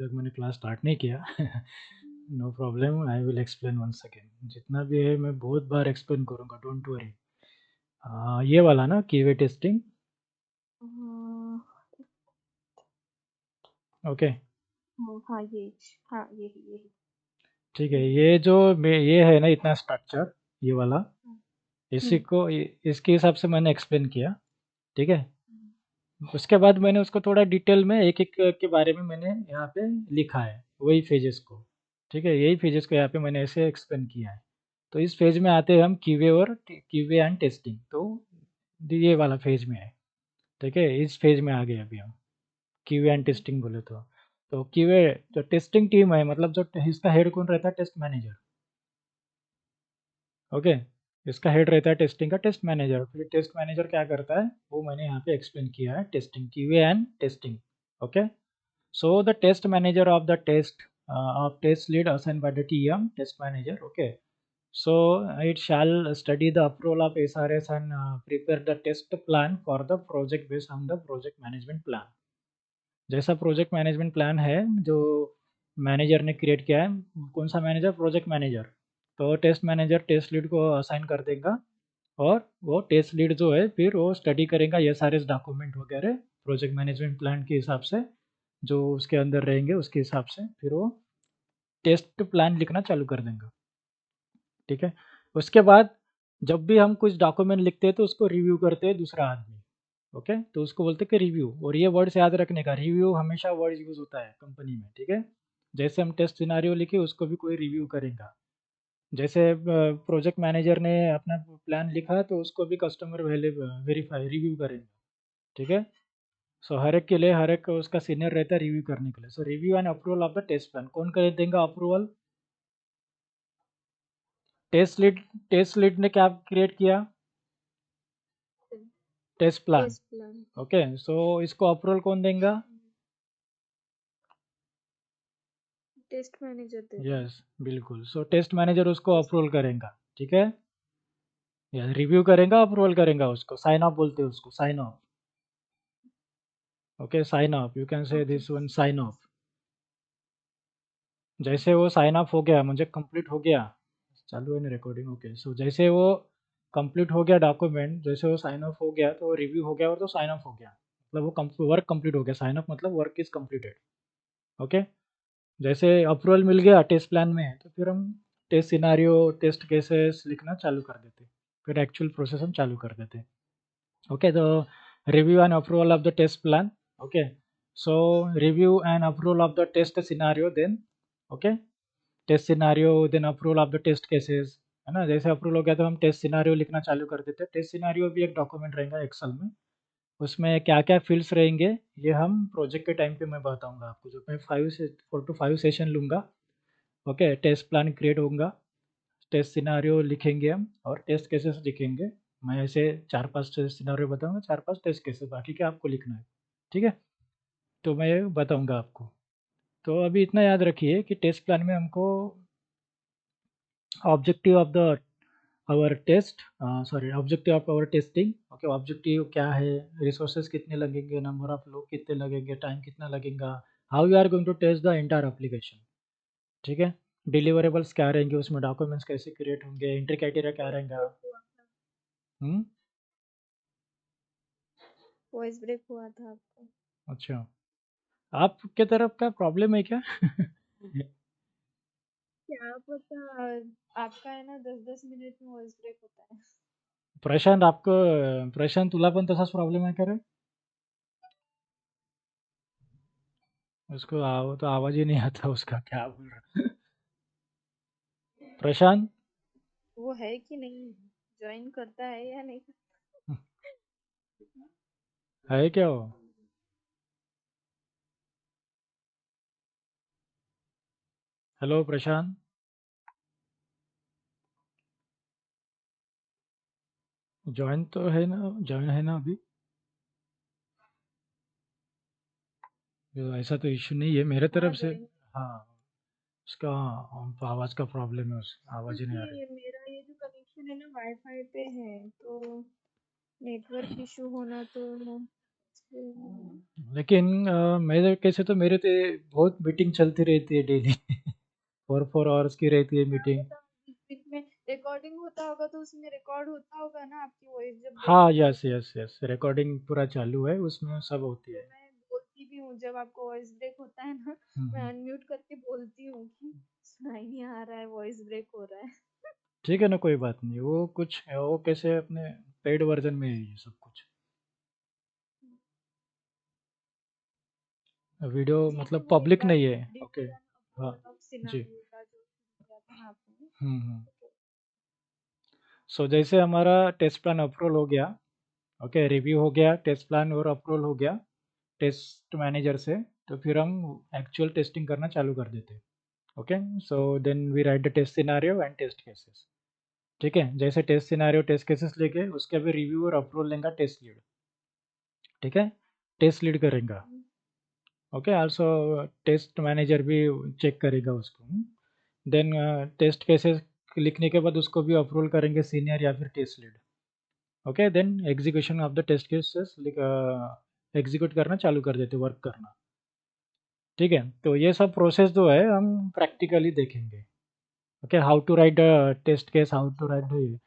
तक मैंने class start नहीं किया। No problem, I will explain once again. जितना भी है मैं बहुत बार एक्सप्लेन करूँगा, डोंट वरी। ये वाला ना कीवे टेस्टिंग, ओके। हाँ ये हाँ यही ठीक है, ये जो ये है ना इतना स्ट्रक्चर, ये वाला, इसी हम्म को इसके हिसाब से मैंने एक्सप्लेन किया, ठीक है। उसके बाद मैंने उसको थोड़ा डिटेल में एक एक के बारे में मैंने यहाँ पे लिखा है, वही फेजेस को, ठीक है। यही फेजेस को यहाँ पे मैंने ऐसे एक्सप्लेन किया है। तो इस फेज में आते हैं हम क्यूए और क्यूए एंड टेस्टिंग। तो ये वाला फेज में है, ठीक है। इस फेज में आ गए अभी हम, क्यूए एंड टेस्टिंग बोले तो क्यूए जो टेस्टिंग टीम है, मतलब जो इसका हेड कौन रहता है, टेस्ट मैनेजर, ओके। इसका हेड रहता है टेस्टिंग का टेस्ट मैनेजर। फिर टेस्ट मैनेजर क्या करता है वो मैंने यहाँ पे एक्सप्लेन किया है, testing, QA and testing, okay. So the test manager of the test of test lead assigned by the TM test manager. Okay. So it shall study the approval of SRS and prepare the test plan for the project based on the project management plan. जैसा project management plan है जो manager ने create किया है, कौन सा manager, project manager, तो test manager test lead को असाइन कर देगा। और वो टेस्ट लीड जो है फिर वो स्टडी करेगा ये सारे डॉक्यूमेंट वगैरह प्रोजेक्ट मैनेजमेंट प्लान के हिसाब से, जो उसके अंदर रहेंगे उसके हिसाब से फिर वो टेस्ट प्लान लिखना चालू कर देंगे, ठीक है। उसके बाद जब भी हम कुछ डॉक्यूमेंट लिखते हैं तो उसको रिव्यू करते हैं दूसरा आदमी, ओके। तो उसको बोलते हैं कि रिव्यू, और ये वर्ड्स याद रखने का, रिव्यू हमेशा वर्ड यूज होता है कंपनी में, ठीक है। जैसे हम टेस्ट सिनारियो लिखे उसको भी कोई रिव्यू करेगा। जैसे प्रोजेक्ट मैनेजर ने अपना प्लान लिखा तो उसको भी कस्टमर वेरीफाई रिव्यू करेंगे, ठीक है। सो हर एक के लिए हर एक उसका सीनियर रहता है रिव्यू करने के लिए। So review and approval of the test plan कौन कर देगा, अप्रूवल, टेस्ट लीड ने क्या क्रिएट किया, test plan, test plan okay. So इसको अप्रूवल कौन देगा, टेस्ट मैनेजर देगा यस बिल्कुल। सो टेस्ट मैनेजर उसको अप्रूवल करेगा, ठीक है। या रिव्यू करेगा, अप्रूवल करेगा, उसको साइन ऑफ बोलते हैं, उसको sign off, okay. Sign off, you can say okay this one sign off. जैसे वो साइन ऑफ हो गया, मुझे कंप्लीट हो गया, चालू है ना रिकॉर्डिंग, ओके। सो जैसे वो कंप्लीट हो गया डॉक्यूमेंट, जैसे वो साइन ऑफ हो गया तो रिव्यू हो गया और तो साइन ऑफ हो गया, मतलब वो वर्क कंप्लीट हो गया। साइन ऑफ मतलब वर्क इज कंप्लीटेड, ओके। जैसे अप्रूवल मिल गया टेस्ट प्लान में तो फिर हम टेस्ट सिनारियो, टेस्ट केसेस लिखना चालू कर देते, फिर एक्चुअल प्रोसेस हम चालू कर देते, ओके। तो review and approval of the test plan, okay. So review and approval of the test scenario, then okay, test scenario, then approval of the test cases, है ना। जैसे अप्रूवल हो गया तो हम टेस्ट सिनारियो लिखना चालू कर देते हैं। टेस्ट सिनारियो भी एक डॉक्यूमेंट रहेगा एक्सेल में, उसमें क्या क्या फील्ड्स रहेंगे ये हम प्रोजेक्ट के टाइम पे मैं बताऊंगा आपको, जो मैं 4 to 5 सेशन लूँगा, ओके। टेस्ट प्लान क्रिएट होगा, टेस्ट सिनारियो लिखेंगे हम और टेस्ट केसेस लिखेंगे। मैं ऐसे 4-5 टेस्ट सिनारियो बताऊंगा, 4-5 टेस्ट केसेस, बाकी क्या आपको लिखना है, ठीक है। तो मैं बताऊंगा आपको। तो अभी इतना याद रखिए कि टेस्ट प्लान में हमको objective of the our test, sorry, objective of our testing, okay. Objective क्या है, रिसोर्सेज कितने लगेंगे, नंबर ऑफ लोग कितने लगेंगे, टाइम कितना लगेगा, how you are going to test the entire application, ठीक है। डिलीवरेबल्स क्या रहेंगे उसमें, डॉक्यूमेंट्स कैसे क्रिएट होंगे, एंट्री क्राइटेरिया क्या रहेगा। हम्म, वॉइस ब्रेक हुआ था आपका। अच्छा, आपके तरफ का प्रॉब्लम है क्या? क्या पता, आपका है ना 10-10 मिनट में वॉइस ब्रेक होता है। प्रशांत, आपको, प्रशांत तुला पण तसाच प्रॉब्लेम आहे का रे? उसको तो आवाज ही नहीं आता उसका, क्या बोल रहा है? प्रशांत, वो है कि नहीं, ज्वाइन करता है या नहीं है क्या वो? हेलो प्रशांत, ज्वाइन तो है ना, ज्वाइन है ना अभी? ऐसा तो इश्यू नहीं है मेरे हाँ तरफ से। ज्वाइन, हाँ, उसका आवाज का प्रॉब्लम है, उस आवाज ही नहीं आ रही। क्योंकि मेरा ये जो कनेक्शन है ना वाईफाई पे है, तो नेटवर्क इशू होना तो लेकिन मेरे कैसे तो मेरे तो बहुत मीटिंग चलती रहती है डेली 4 4 आवर्स की रहती है क्या मीटिंग। पता बीच बीच में रिकॉर्डिंग होता होगा तो उसमें रिकॉर्ड होता होगा ना आपकी वॉइस जब हाँ, बोलते हो यस तो। यस यस, रिकॉर्डिंग पूरा चालू है, उसमें सब होती तो है। मैं बोलती भी हूँ जब आपको वॉइस ब्रेक होता है ना, मैं हम्म। अनम्यूट करके बोलती हूँ कि सुनाई नहीं आ रहा है, वॉइस ब्रेक हो रहा है। ठीक है ना, कोई बात नहीं, वो कुछ वो कैसे अपने पेड वर्जन में है ये सब कुछ। वीडियो जी मतलब वो एक पब्लिक बार नहीं है। ओके। डिटेल हाँ अप्रूवल ऑफ जी। सिनेरियो का जो किया था ना आपने। हम्म। सो जैसे हमारा टेस्ट प्लान अप्रूवल हो गया, ओके, रिव्यू हो गया टेस्ट प्लान और अप्रूवल हो गया टेस्ट मैनेजर से, तो फिर हम एक्चुअल टेस्टिंग करना चालू कर देते हैं। Okay. So then we write the test scenario and test cases. ठीक है, जैसे टेस्ट सिनारियो टेस्ट केसेस लेके उसके अभी रिव्यू और अप्रूवल लेगा टेस्ट लीड। ठीक है, टेस्ट लीड करेगा। ओके, आल्सो टेस्ट मैनेजर भी चेक करेगा उसको। देन टेस्ट केसेस लिखने के बाद उसको भी अप्रूवल करेंगे सीनियर या फिर test lead. Okay, then execution of the test cases execute करना चालू कर देते, वर्क करना। ठीक है, तो ये सब प्रोसेस जो है हम प्रैक्टिकली देखेंगे। Okay, how to write test case, how to write the,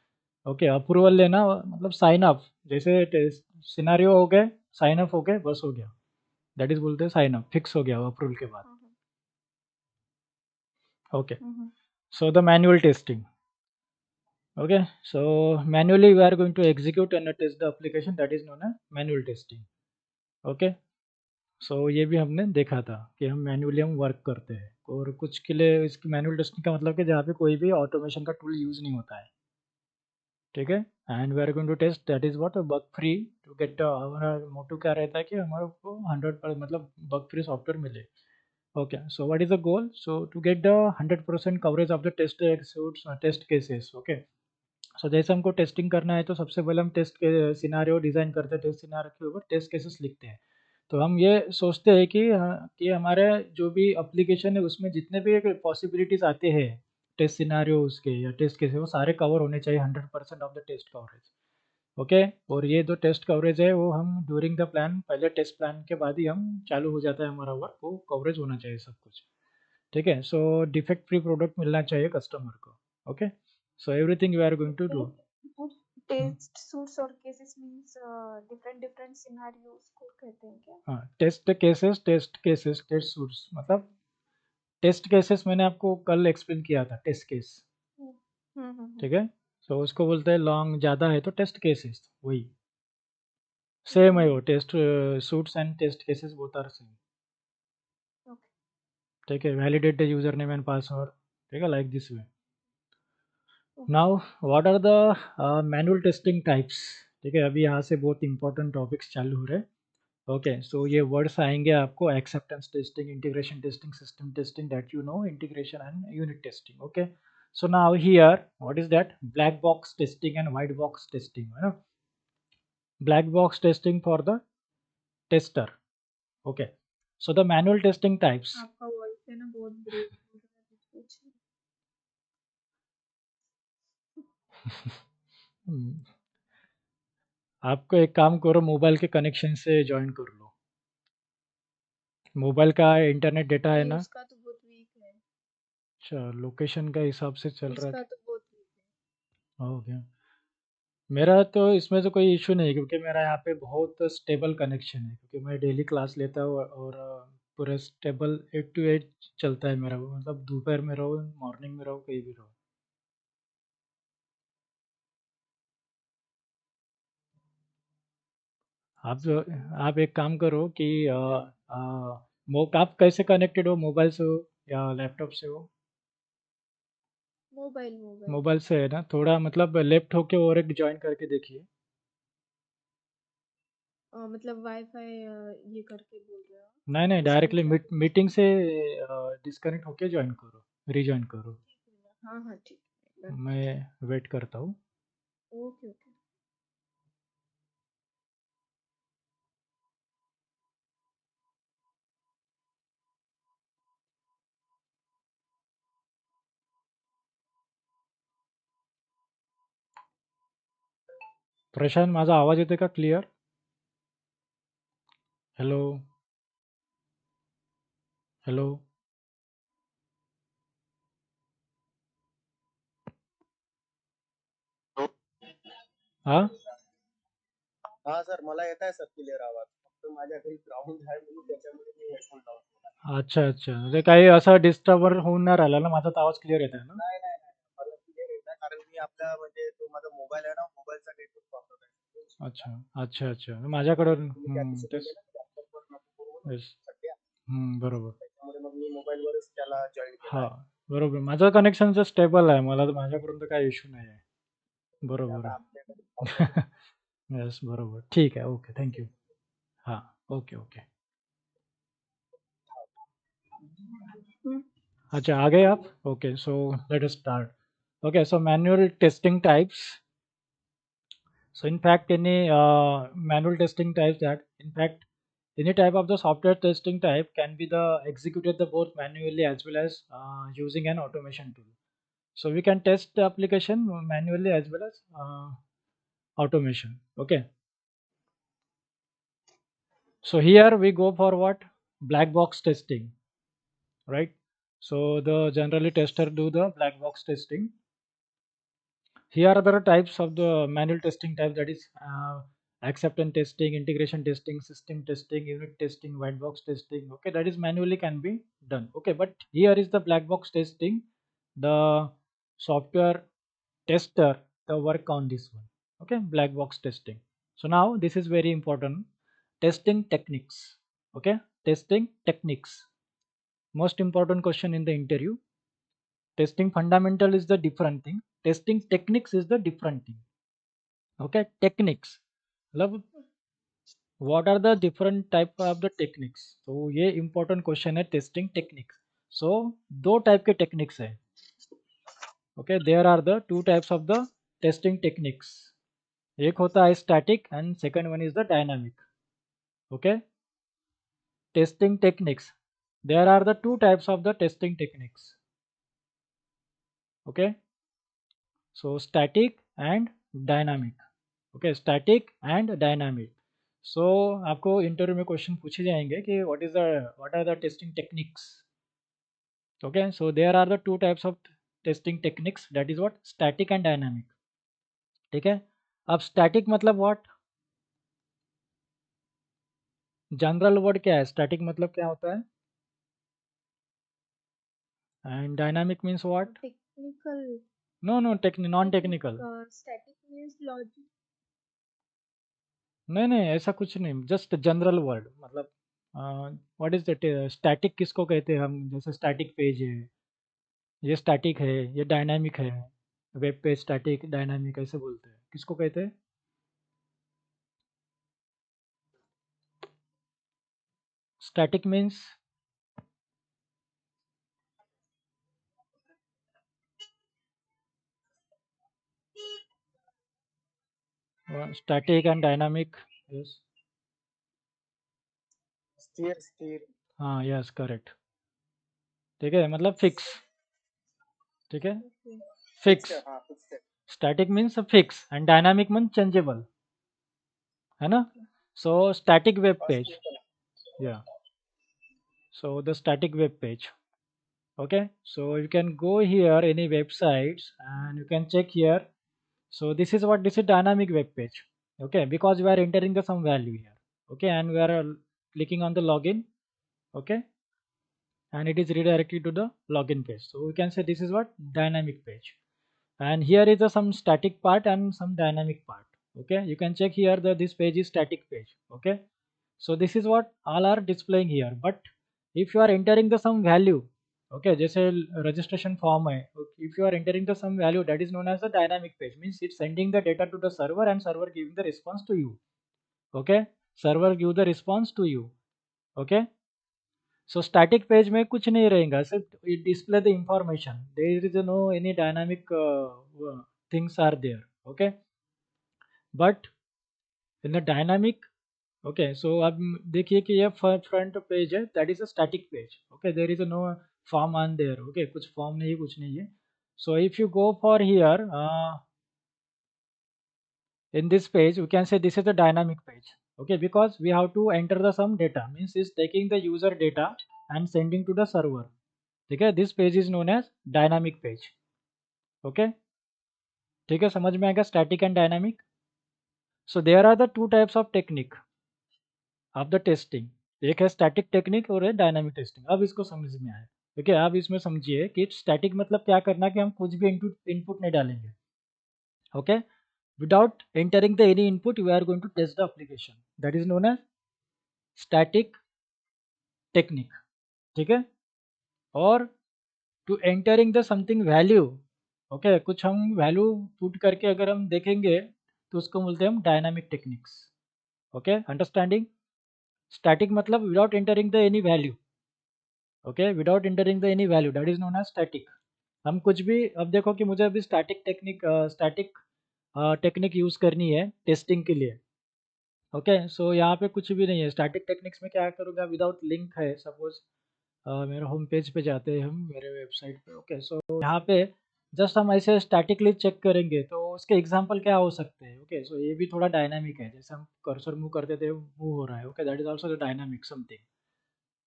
okay, approval लेना मतलब साइन अप, जैसे टेस्ट सिनारियो हो गए, साइन अप हो गए, बस हो गया, दैट इज बोलते हैं साइन अप, फिक्स हो गया अप्रूवल के बाद। हाँ हाँ। Okay, hmm. so the manual testing. Okay, so manually we are going to execute and test the application, that is known as manual testing. Okay, so ये भी हमने देखा था कि हम मैन्युअली हम वर्क करते हैं, और कुछ के लिए इसकी मैनुअल टेस्टिंग का मतलब कि जहाँ पे कोई भी ऑटोमेशन का टूल यूज़ नहीं होता है। ठीक है, and we are going to test that is what bug free, to get हमारा मोटो क्या रहता है कि हमारे को 100 मतलब बग फ्री सॉफ्टवेयर मिले। Okay, so what is the goal? So to get the 100% coverage of the test suits, test cases. Okay, so जैसे हमको टेस्टिंग करना है तो सबसे पहले हम टेस्ट के सिनारियो डिज़ाइन करते हैं, टेस्ट सिनारियो के ऊपर टेस्ट केसेस लिखते हैं। तो हम ये सोचते हैं कि हमारे जो भी एप्लीकेशन है उसमें जितने भी पॉसिबिलिटीज़ आते हैं टेस्ट सिनारियो उसके या टेस्ट केसेस, वो सारे कवर होने चाहिए 100% of the test coverage. Okay, और ये जो टेस्ट कवरेज है वो हम ड्यूरिंग द प्लान, पहले टेस्ट प्लान के बाद ही हम चालू हो जाता है हमारा वर्क, वो कवरेज होना चाहिए सब कुछ। ठीक है, सो डिफेक्ट फ्री प्रोडक्ट मिलना चाहिए कस्टमर को। Okay, so everything we are going to do. Test suites और cases means different different scenarios को कहते हैं क्या? हाँ, टेस्ट केसेस टेस्ट सूट्स मतलब टेस्ट केसेस मैंने आपको कल एक्सप्लेन किया था, टेस्ट केस। हम्म हम्म हम्म ठीक है, सो उसको बोलते हैं लॉन्ग ज़्यादा है तो टेस्ट केसेस, वही सेम है, वो hmm. Test suites and test cases both are same. Okay. ठीक है, validate the user name and password. ठीक है, like this way. Okay. Now what are the manual testing types. ठीक है, अभी यहाँ से बहुत इंपॉर्टेंट टॉपिक्स चालू हो रहे हैं। ओके, सो ये वर्ड्स आएंगे आपको, acceptance testing, integration testing, system testing, that you know, integration and unit testing. Okay, so now here what is that, black box testing and white box testing, है ना। Black box testing for the tester. Okay, so the manual testing types. आपका voice है ना बहुत break हो रहा है बीच बीच में। आपको एक काम करो, मोबाइल के कनेक्शन से ज्वाइन कर लो। मोबाइल का इंटरनेट डेटा है नहीं ना। उसका तो बहुत वीक है। अच्छा, लोकेशन का हिसाब से चल रहा उसका तो बहुत वीक है। है। हो गया, मेरा तो इसमें तो कोई इशू नहीं है, क्योंकि मेरा यहाँ पे बहुत स्टेबल कनेक्शन है, क्योंकि मैं डेली क्लास लेता हूँ, और पूरा स्टेबल 8 to 8 चलता है मेरा, वो मतलब दोपहर में रहो, मॉर्निंग में रहो, कहीं भी रहो। आप ठीक है। आप एक काम करो कि आप कैसे कनेक्टेड हो, मोबाइल से हो या लैपटॉप से हो। Mobile mobile. मोबाइल से है ना, थोड़ा मतलब लेफ्ट होके और एक ज्वाइन करके देखिए। मतलब वाईफाई ये करके बोल रहे हो? नहीं नहीं, डायरेक्टली डिस्कनेक्ट करके? मीटिंग से डिस्कनेक्ट होके ज्वाइन करो, रीज्वाइन करो। ठीक है ना? हाँ हाँ ठीक है डन। मैं वेट करता हूँ। Okay okay. प्रशांत, माझा आवाज येते का क्लिअर? Hello, hello. हाँ, हा सर, मला येत आहे सर क्लिअर आवाज. फक्त माझ्या घरी ग्राउंड आहे म्हणून त्याच्यामुळे मी हेडफोन लावून ठेवला. अच्छा, अच्छा. म्हणजे काही असं डिस्टर्ब होऊन नाही राहिला ना? माझा तर आवाज क्लिअर येत आहे ना? नाही नाही नाही, मला क्लिअर येत आहे कारण मी आपला म्हणजे तो माझा मोबाईल आहे ना, मोबाईलचा नेटवर्क वापरत आहे. अच्छा, अच्छा, अच्छा. माझ्याकडून तुम्ही त्या दिवशी तेच. बोलले ना की लॅपटॉपवर नको करू म्हणून येस. सध्या, बरोबर. त्याच्यामुळे मग मी मोबाईलवरच त्याला जॉईन केला हां, आहे. बरोबर. माझं कनेक्शनचं स्टेबल आहे. मला तर माझ्याकडून तर काही इश्यू नाही आहे. म्हणजे बरोबर आता आहे. आपल्याकडे आपल्याकडे येस, बरोबर. ठीक आहे. ओके. Thank you. हां. Okay, okay. Hmm. अच्छा, आ गए आप? Okay, so let us start. Okay, so manual testing types. So in fact, any manual testing types that in fact any type of the software testing type can be the executed the both manually as well as using an automation tool. So we can test the application manually as well as automation. Okay. So here we go for what? Black box testing, right? So the generally tester do the black box testing. Here are the types of the manual testing type, that is acceptance testing, integration testing, system testing, unit testing, white box testing. Okay, that is manually can be done. Okay, but here is the black box testing. The software tester the work on this one. Okay, black box testing. So now this is very important. Testing techniques. Okay, testing techniques. Most important question in the interview. Testing fundamental is the different thing. Testing techniques is the different thing. Okay, techniques. मतलब what are the different type of the techniques? तो ये important question है testing techniques. So दो type के techniques है. Okay, there are the two types of the testing techniques. एक होता है static and second one is the dynamic. Okay, testing techniques. There are the two types of the testing techniques. Okay, so static and dynamic. Okay, static and dynamic. So आपको interview में question पूछे जाएंगे कि what are the testing techniques. Okay, so there are the two types of testing techniques, that is what static and dynamic. ठीक है. अब static मतलब what, general word क्या है? स्टैटिक मतलब क्या होता है? And dynamic means what? Technical. No no, non Technic. Technical. Static means logic. नहीं नहीं, ऐसा कुछ नहीं, जस्ट जनरल वर्ड. मतलब व्हाट इज दैट? स्टैटिक किसको कहते हैं हम? जैसे स्टैटिक पेज है, ये स्टैटिक है, ये डायनामिक है. वेब पेज स्टैटिक डायनामिक ऐसे बोलते हैं. किसको कहते हैं? Static means static and dynamic. Yes. स्थिर स्थिर हाँ, यस, करेक्ट. ठीक है, मतलब फिक्स. ठीक है, Okay. Fixed fix. है. हाँ फिक्स्ड है. Static means fix and dynamic means changeable, है ना? So static web page. अस्थिर. या, so the static web page. Okay, so you can go here any websites and you can check here. So this is dynamic web page. Okay, because we are entering the some value here. Okay, and we are clicking on the login. Okay, and it is redirected to the login page. So we can say this is what dynamic page. And here is the some static part and some dynamic part. Okay, you can check here that this page is static page. Okay, so this is what all are displaying here. But if you are entering the some value, okay, जैसे registration form है, if you are entering the some value, that is known as the dynamic page, means it's sending the data to the server and server giving the response to you. Okay, server give the response to you. Okay, so static page में कुछ नहीं रहेगा, सिर्फ it display the information. There is no any dynamic things are there. Okay, but in the dynamic. Okay, so अब देखिए कि ये front page है, that is a static page. Okay, there is no form on there. Okay, कुछ form नहीं है, कुछ नहीं है. So if you go for here in this page, we can say this is the dynamic page. Okay, because we have to enter the some data, means is taking the user data and sending to the server. ठीक है, this page is known as dynamic page. Okay, ठीक है, समझ में आएगा static and dynamic. So there are the two types of technique of the testing. एक है static technique और है dynamic testing. अब इसको समझ में आया. ठीक है, आप इसमें समझिए कि static मतलब क्या करना कि हम कुछ भी input नहीं डालेंगे. Okay, without entering the any input we are going to test the application. That is known as static technique. ठीक है, और to entering the something value, okay, कुछ हम वैल्यू पुट करके अगर हम देखेंगे तो उसको बोलते हैं हम dynamic techniques. Okay, understanding. Static मतलब without entering the any value. Okay, without entering the any value, that is known as static. हम कुछ भी, अब देखो कि मुझे अभी स्टैटिक टेक्निक यूज़ करनी है टेस्टिंग के लिए. ओके, सो यहाँ पे कुछ भी नहीं है. स्टैटिक टेक्निक्स में क्या करूँगा, विदाउट लिंक है सपोज, मेरे होम पेज पे जाते हैं हम, मेरे वेबसाइट पे. ओके, सो यहाँ पे जस्ट हम ऐसे स्टैटिकली चेक करेंगे तो उसके एग्जांपल क्या हो सकते हैं. ओके, सो ये भी थोड़ा डायनामिक है, जैसे हम कर्सर मूव करते थे मूव हो रहा है. Okay, that is also dynamic something.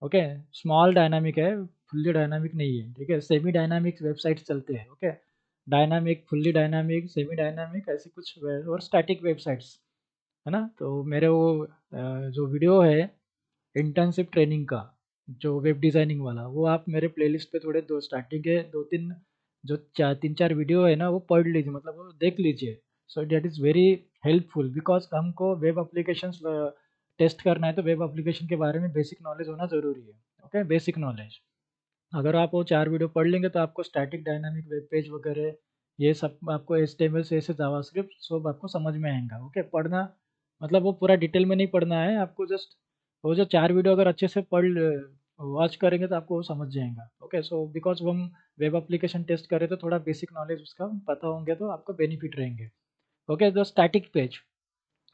Okay, small dynamic है, फुल्ली डायनामिक नहीं है. ठीक है, सेमी डायनामिक वेबसाइट चलते हैं. Okay, dynamic, fully dynamic, semi dynamic, ऐसे कुछ और स्टैटिक वेबसाइट्स है ना. तो मेरे वो जो वीडियो है इंटर्नशिप ट्रेनिंग का, जो वेब डिज़ाइनिंग वाला, वो आप मेरे प्लेलिस्ट पे थोड़े दो स्टार्टिंग के 2-3 जो 3-4 वीडियो है ना वो पढ़ लीजिए, मतलब वो देख लीजिए. सो that is very helpful because हमको वेब एप्लीकेशंस टेस्ट करना है तो वेब एप्लीकेशन के बारे में बेसिक नॉलेज होना ज़रूरी है. Okay, basic knowledge. अगर आप वो 4 वीडियो पढ़ लेंगे तो आपको स्टैटिक डायनामिक वेब पेज वगैरह ये सब आपको HTML CSS जावास्क्रिप्ट सब आपको समझ में आएगा. ओके, पढ़ना मतलब वो पूरा डिटेल में नहीं पढ़ना है आपको, जस्ट वो जो 4 वीडियो अगर अच्छे से वॉच करेंगे तो आपको वो समझ जाएगा. ओके, सो बिकॉज हम वेब एप्लीकेशन टेस्ट करें तो थोड़ा बेसिक नॉलेज उसका पता होंगे तो आपको बेनिफिट रहेंगे. ओके, तो स्टैटिक पेज.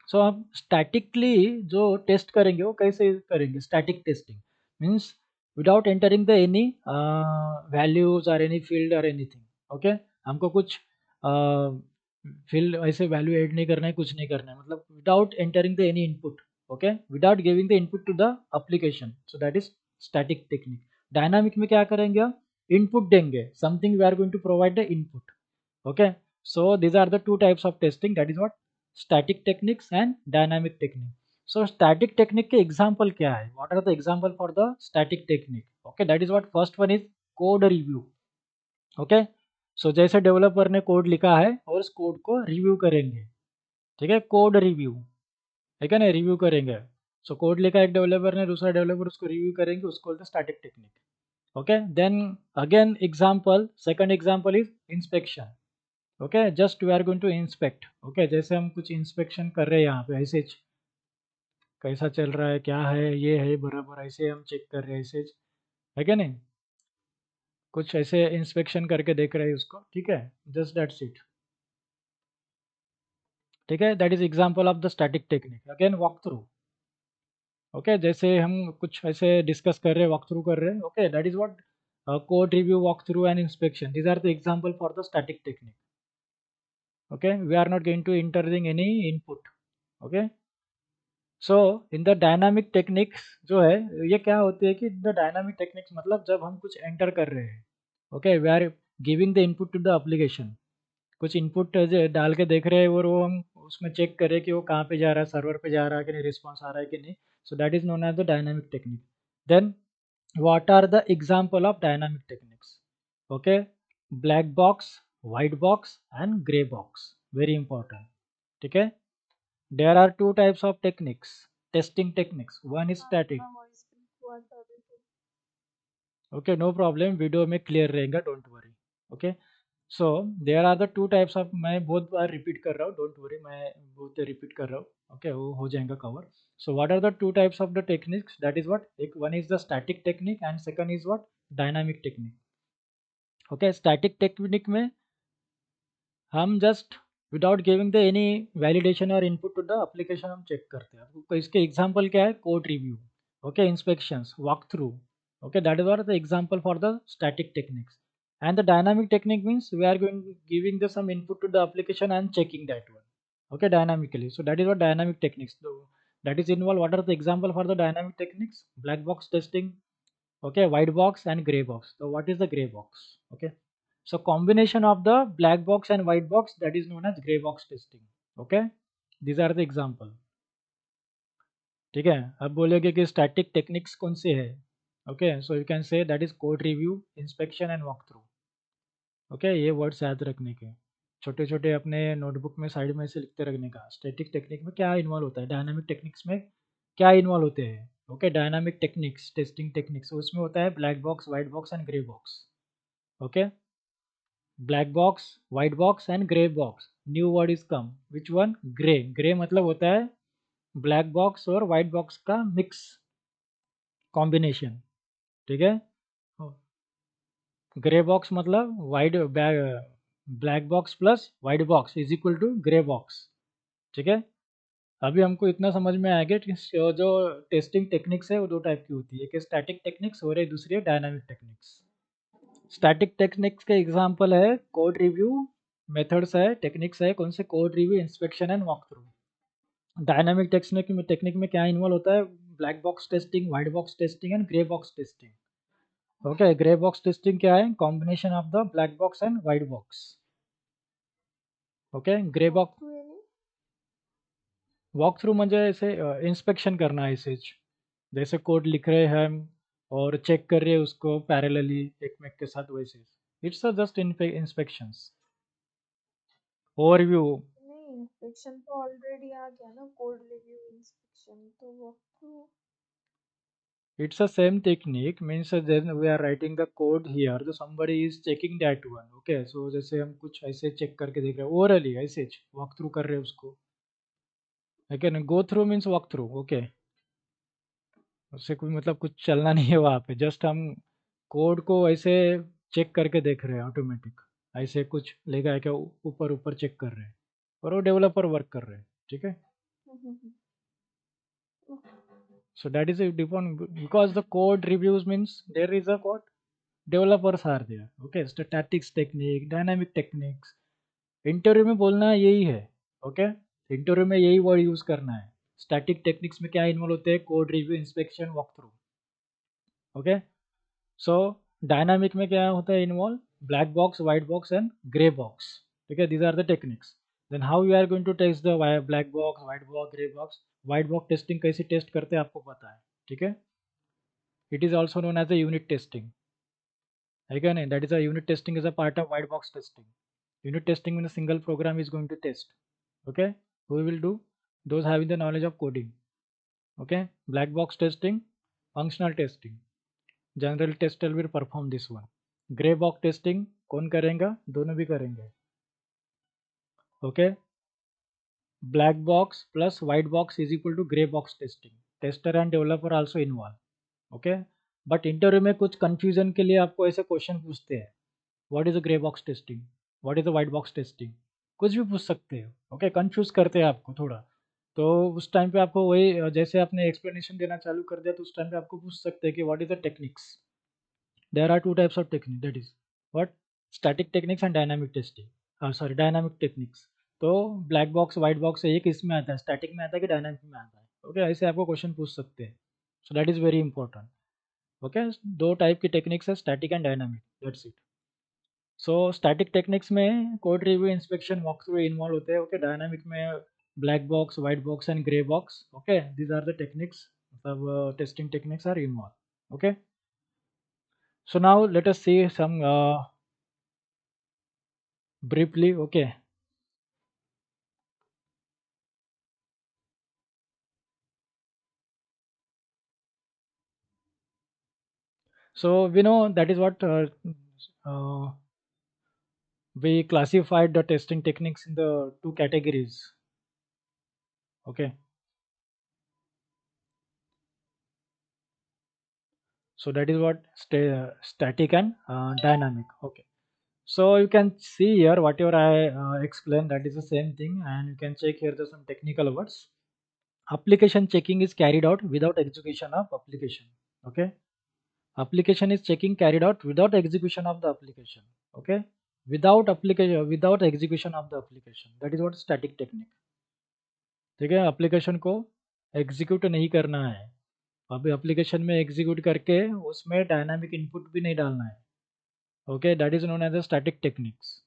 सो हम स्टैटिकली जो टेस्ट करेंगे वो कैसे करेंगे, static testing means without entering the any values और एनी फील्ड और एनीथिंग. ओके, हमको कुछ फील्ड ऐसे वैल्यू ऐड नहीं करना है, कुछ नहीं करना है, मतलब without entering the any input. Okay, without giving the input to the application. So that is static technique. Dynamic में क्या करेंगे, हम इनपुट देंगे something, we are going to provide the input. Okay, so these are the two types of testing, that is what static techniques and dynamic technique. So static technique के example क्या है, what are the example for the static technique. Okay, that is what first one is code review. Okay, so जैसे developer ने code लिखा है और उस code को रिव्यू करेंगे. ठीक है, कोड रिव्यू, ठीक है ना, रिव्यू करेंगे. सो कोड लिखा एक डेवलपर ने, दूसरा डेवलपर उसको रिव्यू करेंगे, उसको बोलते हैं static technique. Okay, then again example, second example is inspection. Okay, just we are going to inspect. Okay, जैसे हम कुछ इंस्पेक्शन कर रहे हैं यहाँ पे, ऐसे कैसा चल रहा है, क्या है, ये है बराबर, ऐसे हम चेक कर रहे हैं, ऐसे है क्या नहीं, कुछ ऐसे इंस्पेक्शन करके देख रहे हैं उसको. ठीक है, जस्ट दैट्स इट. ठीक है, that is example of the static technique. Again walk through. Okay, जैसे हम कुछ ऐसे डिस्कस कर रहे हैं, वॉक थ्रू कर रहे हैं. Okay, that is what code review, walk through and inspection, these are the example for the static technique. Okay, we are not going to entering any input. Okay, so in the dynamic techniques जो है, ये क्या होती है कि the dynamic techniques मतलब जब हम कुछ एंटर कर रहे हैं. Okay, we are giving the input to the application. कुछ इनपुट डाल के देख रहे हैं और वो हम उसमें चेक करें कि वो कहाँ पे जा रहा है, सर्वर पे जा रहा है कि नहीं, रिस्पॉन्स आ रहा है कि नहीं. So that is known as the dynamic technique. Then what are the example of dynamic techniques. Okay, black box, white box and grey box, very important. ठीक है, there are two types of techniques, testing techniques. One is static. अपना voice break हुआ था अभी तो. Okay, no problem, video में clear रहेगा, don't worry. Okay, so there are the two types of, मैं बहुत बार रिपीट कर रहा हूँ, डोंट वरी, मैं बहुत रिपीट कर रहा हूँ. ओके, वो हो जाएगा cover. So what are the two types of the techniques, that is what, एक one is the static technique and second is what, dynamic technique. Okay, static technique में हम just without giving the any validation और input to the application हम check करते हैं. तो इसके example क्या है, code review. Okay, inspections, walk through. Okay, that is are the example for the static techniques. And the dynamic technique means we are going giving the some input to the application and checking that one. Okay, dynamically. So that is what dynamic techniques. तो that is involved. What are the example for the dynamic techniques? Black box testing, okay, white box and gray box. So what is the gray box? Okay, so combination of the black box and white box, that is known as gray box testing. Okay, these are the example. ठीक है, अब बोलेगे कि static techniques कौन से है. Okay, so you can say that is code review, inspection and walk through. Okay, ये words याद रखने के, छोटे छोटे अपने नोटबुक में साइड में से लिखते रखने का. स्टैटिक टेक्निक में क्या इन्वॉल्व होता है, डायनामिक टेक्निक्स में क्या इन्वॉल्व होते हैं. Okay, dynamic techniques, testing techniques, उसमें होता है black box, white box and grey box. Okay, black box, white box and grey box. New word is come, which one? Grey. Grey मतलब होता है ब्लैक बॉक्स और white box का mix combination. ठीक है, ग्रे बॉक्स मतलब white, black box plus white box is equal to grey box. ठीक है, अभी हमको इतना समझ में आएगा कि जो टेस्टिंग टेक्निक्स है वो दो टाइप की होती है, एक स्टैटिक टेक्निक्स और एक दूसरी है डायनामिक टेक्निक्स. स्टैटिक टेक्निक्स के एग्जांपल है कोड रिव्यू, मेथड्स है, टेक्निक्स है कौन से, code review, inspection and walk through. Dynamic technique में क्या इन्वॉल्व होता है, black box testing, white box testing and grey box testing. Okay, grey box testing क्या है, combination of the black box and white box. Okay, grey box, Walkthrough यानी? Walk through म्हणजे ऐसे inspection करना है, ऐसे जैसे कोड लिख रहे हैं हम और चेक कर रहे हैं उसको पैरेलली एक में के साथ, वैसे इट्स जस्ट इंस्पेक्शंस. ओवरव्यू, नहीं, इंस्पेक्शन तो ऑलरेडी आ गया ना, कोड रिव्यू, इंस्पेक्शन. तो walkthrough it's the same technique, means then we are writing the code here, so somebody is checking that one. Okay, so जैसे हम कुछ ऐसे चेक करके देख रहे हैं ओवरली, ऐसे वॉक थ्रू कर रहे हैं उसको. Okay, go through means walk through. Okay, उससे कोई मतलब कुछ चलना नहीं है वहाँ पे, जस्ट हम कोड को ऐसे चेक करके देख रहे हैं ऑटोमेटिक, ऐसे कुछ लेगा क्या ऊपर ऊपर चेक कर रहे हैं और वो डेवलपर वर्क कर रहे हैं. ठीक है, so that is a different, because the code reviews means there is a code, developers are there. Okay, statistics technique, dynamic techniques, interview में बोलना यही है. ओके, इंटरव्यू में यही वर्ड यूज करना है. स्टैटिक टेक्निक्स में क्या इन्वॉल्व होते हैं, code review, inspection, walk through. Okay, so dynamic में क्या होता है involve, black box, white box and grey box. ठीक है, these are the techniques. Then how you are going to test the black box, white box, grey box. White box testing कैसे test करते हैं आपको पता है. ठीक है, it is also known as a unit testing. है क्या नहीं, that is a unit testing is a part of white box testing. Unit testing when a single program is going to test. Okay, who will do, those having the knowledge of coding. Okay, black box testing, functional testing, general tester will perform this one. Gray box testing कौन करेगा, दोनों भी करेंगे. Okay, black box plus white box is equal to gray box testing. Tester and developer also involved. Okay, but interview में कुछ confusion के लिए आपको ऐसे क्वेश्चन पूछते हैं, what is a grey box testing, what is a white box testing, कुछ भी पूछ सकते हो. ओके, कंफ्यूज करते हैं आपको थोड़ा, तो उस टाइम पे आपको वही जैसे आपने एक्सप्लेनेशन देना चालू कर दिया तो उस टाइम पे आपको पूछ सकते हैं कि what is the techniques. There are two types of technique, that is what, static techniques and dynamic testing, sorry dynamic techniques. तो ब्लैक बॉक्स, वाइट बॉक्स एक इसमें आता है, स्टैटिक में आता है कि डायनामिक में आता है. ओके, ऐसे आपको क्वेश्चन पूछ सकते हैं, so that is very important. Okay, दो टाइप की टेक्निक्स है, static and dynamic, that's it. So static techniques में code review, inspection, walk through involve होते हैं. ओके, डायनामिक में black box, white box and grey box. Okay, these are the techniques, मतलब testing techniques are involve. Okay, so now let us see some briefly. Okay, so we know that is what uh, we classified the testing techniques in the two categories. Okay, so that is what static and dynamic. Okay, so you can see here whatever I explained, that is the same thing, and you can check here the some technical words. Application checking is carried out without execution of application. Okay, application is checking carried out without execution of the application. Okay, without application, without execution of the application, that is what static technique. ठीक है, application को execute नहीं करना है। अभी application में execute करके उसमें डायनामिक इनपुट भी नहीं डालना है। Okay, that is known as a static techniques.